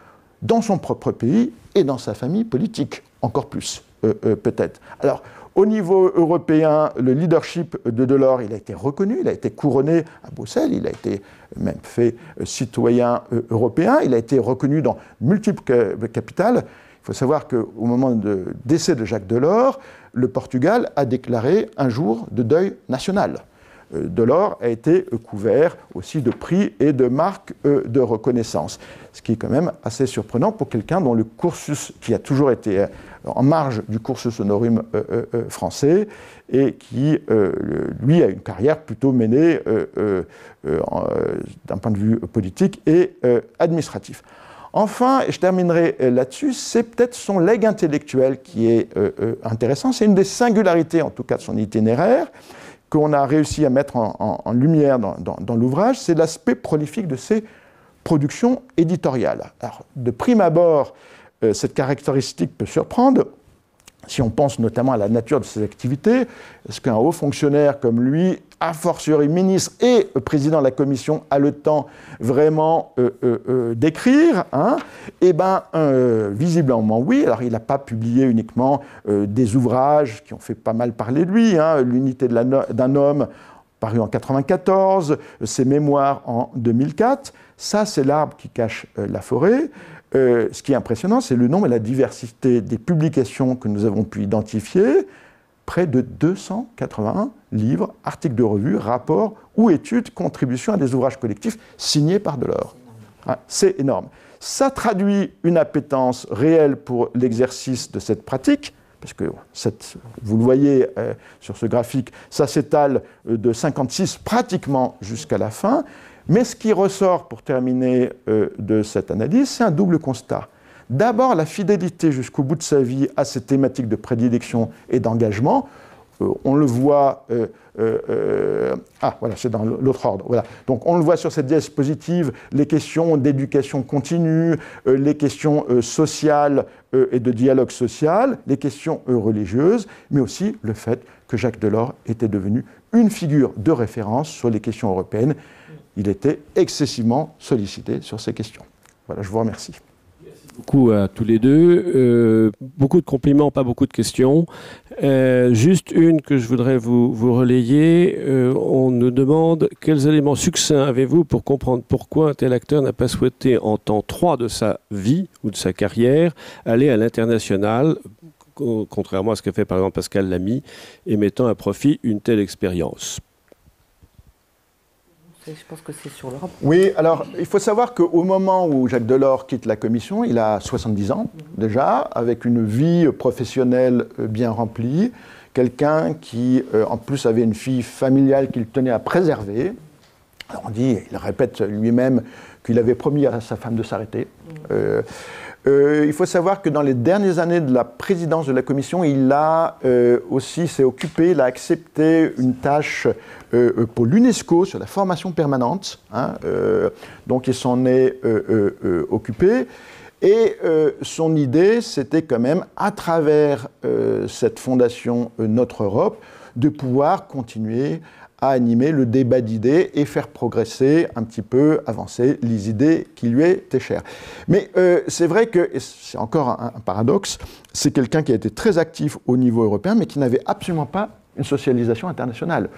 Speaker 3: dans son propre pays et dans sa famille politique, encore plus, peut-être. Alors, au niveau européen, le leadership de Delors, il a été reconnu, il a été couronné à Bruxelles, il a été même fait citoyen européen, il a été reconnu dans multiples capitales. Il faut savoir qu'au moment du décès de Jacques Delors, le Portugal a déclaré un jour de deuil national. Delors a été couvert aussi de prix et de marques de reconnaissance, ce qui est quand même assez surprenant pour quelqu'un dont le cursus, qui a toujours été en marge du cursus honorum français, et qui, lui, a une carrière plutôt menée d'un point de vue politique et administratif. Enfin, et je terminerai là-dessus, c'est peut-être son legs intellectuel qui est intéressant. C'est une des singularités, en tout cas, de son itinéraire, qu'on a réussi à mettre en lumière dans l'ouvrage, c'est l'aspect prolifique de ses productions éditoriales. Alors, de prime abord, cette caractéristique peut surprendre, si on pense notamment à la nature de ses activités. Est-ce qu'un haut fonctionnaire comme lui, a fortiori ministre et président de la commission, a le temps vraiment d'écrire, hein? Eh bien, visiblement oui. Alors, il n'a pas publié uniquement des ouvrages qui ont fait pas mal parler de lui, hein, L'unité d'un homme, paru en 1994, ses mémoires en 2004. Ça, c'est l'arbre qui cache la forêt. Ce qui est impressionnant, c'est le nombre et la diversité des publications que nous avons pu identifier. Près de 281 livres, articles de revue, rapports ou études, contributions à des ouvrages collectifs signés par Delors. C'est énorme. Ça traduit une appétence réelle pour l'exercice de cette pratique, parce que vous le voyez sur ce graphique, ça s'étale de 56 pratiquement jusqu'à la fin. Mais ce qui ressort, pour terminer, de cette analyse, c'est un double constat. D'abord, la fidélité jusqu'au bout de sa vie à ces thématiques de prédilection et d'engagement. On le voit... voilà, c'est dans l'autre ordre. Voilà. Donc, on le voit sur cette diapositive, les questions d'éducation continue, les questions sociales et de dialogue social, les questions religieuses, mais aussi le fait que Jacques Delors était devenu une figure de référence sur les questions européennes. Il était excessivement sollicité sur ces questions. Voilà, je vous remercie.
Speaker 1: Merci beaucoup à tous les deux. Beaucoup de compliments, pas beaucoup de questions. Juste une que je voudrais vous relayer. On nous demande quels éléments succincts avez-vous pour comprendre pourquoi un tel acteur n'a pas souhaité, en temps 3 de sa vie ou de sa carrière, aller à l'international, contrairement à ce qu'a fait par exemple Pascal Lamy, et mettant à profit une telle expérience.
Speaker 2: Je pense que c'est sur l'Europe.
Speaker 3: Oui, alors il faut savoir qu'au moment où Jacques Delors quitte la Commission, il a 70 ans déjà, avec une vie professionnelle bien remplie, quelqu'un qui en plus avait une fille familiale qu'il tenait à préserver. Alors on dit, il répète lui-même qu'il avait promis à sa femme de s'arrêter. Il faut savoir que dans les dernières années de la présidence de la Commission, il a aussi s'est occupé, il a accepté une tâche pour l'UNESCO sur la formation permanente. Hein, donc il s'en est occupé. Et son idée, c'était quand même, à travers cette fondation Notre Europe, de pouvoir continuer à animer le débat d'idées et faire progresser un petit peu, avancer les idées qui lui étaient chères. Mais c'est vrai que, et c'est encore un paradoxe, c'est quelqu'un qui a été très actif au niveau européen, mais qui n'avait absolument pas une socialisation internationale.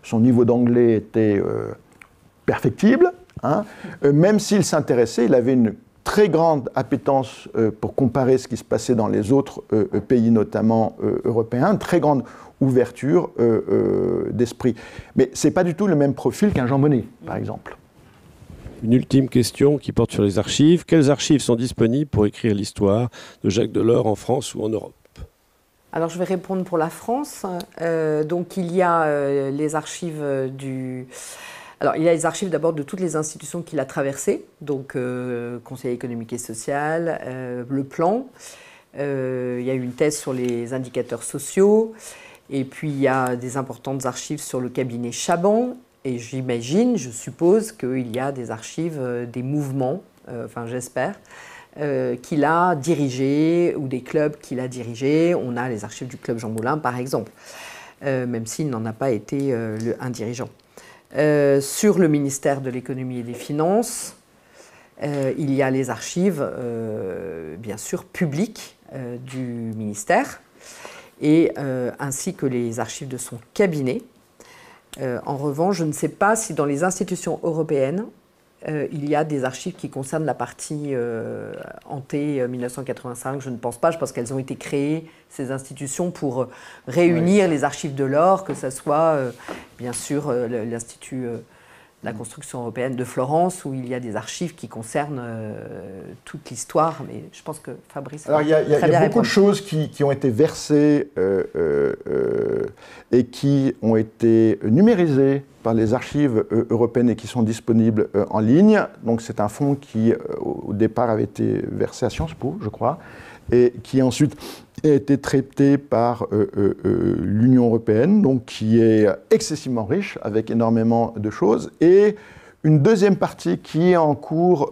Speaker 3: Son niveau d'anglais était perfectible, hein, même s'il s'intéressait, il avait une très grande appétence pour comparer ce qui se passait dans les autres pays, notamment européens, une très grande ouverture d'esprit. Mais ce n'est pas du tout le même profil qu'un Jean Monnet, par exemple.
Speaker 1: Une ultime question qui porte sur les archives. Quelles archives sont disponibles pour écrire l'histoire de Jacques Delors en France ou en Europe?
Speaker 2: Alors je vais répondre pour la France. Donc il y a les archives du... Alors il y a les archives d'abord de toutes les institutions qu'il a traversées, donc Conseil économique et social, le plan. Il y a eu une thèse sur les indicateurs sociaux, et puis il y a des importantes archives sur le cabinet Chaban. Et j'imagine, je suppose qu'il y a des archives des mouvements, enfin j'espère, qu'il a dirigés ou des clubs qu'il a dirigés. On a les archives du club Jean Moulin, par exemple, même s'il n'en a pas été un dirigeant. Sur le ministère de l'économie et des finances, il y a les archives, bien sûr, publiques du ministère, et ainsi que les archives de son cabinet. En revanche, je ne sais pas si dans les institutions européennes, il y a des archives qui concernent la partie hanté 1985. Je ne pense pas. Je pense qu'elles ont été créées, ces institutions, pour réunir les archives de l'or, que ce soit, bien sûr, l'Institut de la construction européenne de Florence, où il y a des archives qui concernent toute l'histoire. Mais je pense que Fabrice...
Speaker 3: Alors, il y a beaucoup de choses qui ont été versées et qui ont été numérisées par les archives européennes et qui sont disponibles en ligne. Donc c'est un fonds qui, au départ, avait été versé à Sciences Po, je crois, et qui ensuite a été traité par l'Union européenne, donc qui est excessivement riche, avec énormément de choses, et une deuxième partie qui est en cours,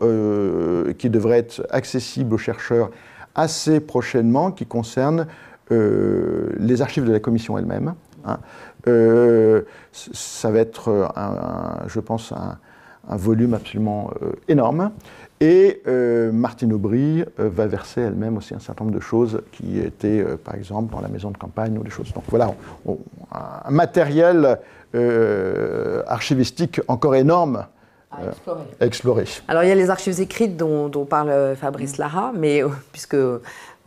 Speaker 3: qui devrait être accessible aux chercheurs assez prochainement, qui concerne les archives de la Commission elle-même. Hein. Ça va être, je pense, un volume absolument énorme. Et Martine Aubry va verser elle-même aussi un certain nombre de choses qui étaient, par exemple, dans la maison de campagne ou des choses. Donc voilà, un matériel archivistique encore énorme à explorer.
Speaker 2: Alors il y a les archives écrites dont parle Fabrice Lara, mais puisque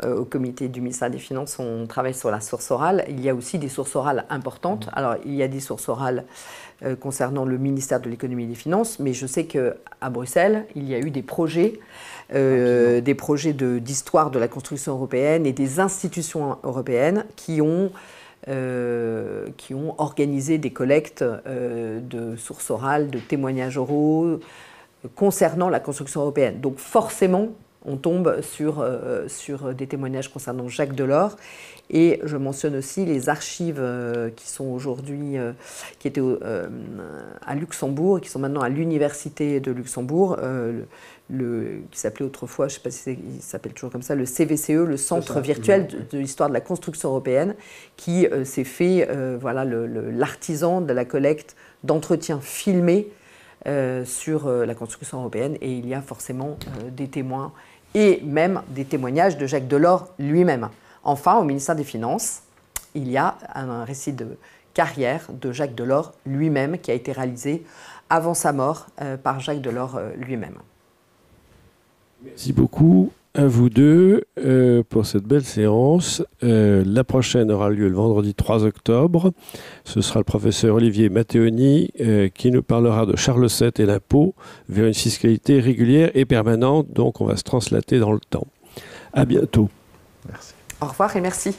Speaker 2: au comité du ministère des Finances, on travaille sur la source orale. Il y a aussi des sources orales importantes. Alors, il y a des sources orales concernant le ministère de l'économie et des finances, mais je sais qu'à Bruxelles, il y a eu des projets d'histoire de la construction européenne et des institutions européennes qui ont organisé des collectes de sources orales, de témoignages oraux concernant la construction européenne. Donc, forcément, on tombe sur des témoignages concernant Jacques Delors. Et je mentionne aussi les archives qui sont aujourd'hui, qui étaient à Luxembourg et qui sont maintenant à l'Université de Luxembourg, qui s'appelait autrefois, je ne sais pas si il s'appelle toujours comme ça, le CVCE, le Centre virtuel de l'histoire de la construction européenne, qui s'est fait l'artisan de la collecte d'entretiens filmés sur la construction européenne, et il y a forcément des témoins et même des témoignages de Jacques Delors lui-même. Enfin, au ministère des Finances, il y a un récit de carrière de Jacques Delors lui-même qui a été réalisé avant sa mort par Jacques Delors lui-même.
Speaker 1: Merci beaucoup à vous deux pour cette belle séance. La prochaine aura lieu le vendredi 3 octobre. Ce sera le professeur Olivier Matteoni qui nous parlera de Charles VII et l'impôt vers une fiscalité régulière et permanente. Donc on va se translater dans le temps. À bientôt.
Speaker 3: Merci.
Speaker 2: Au revoir et merci.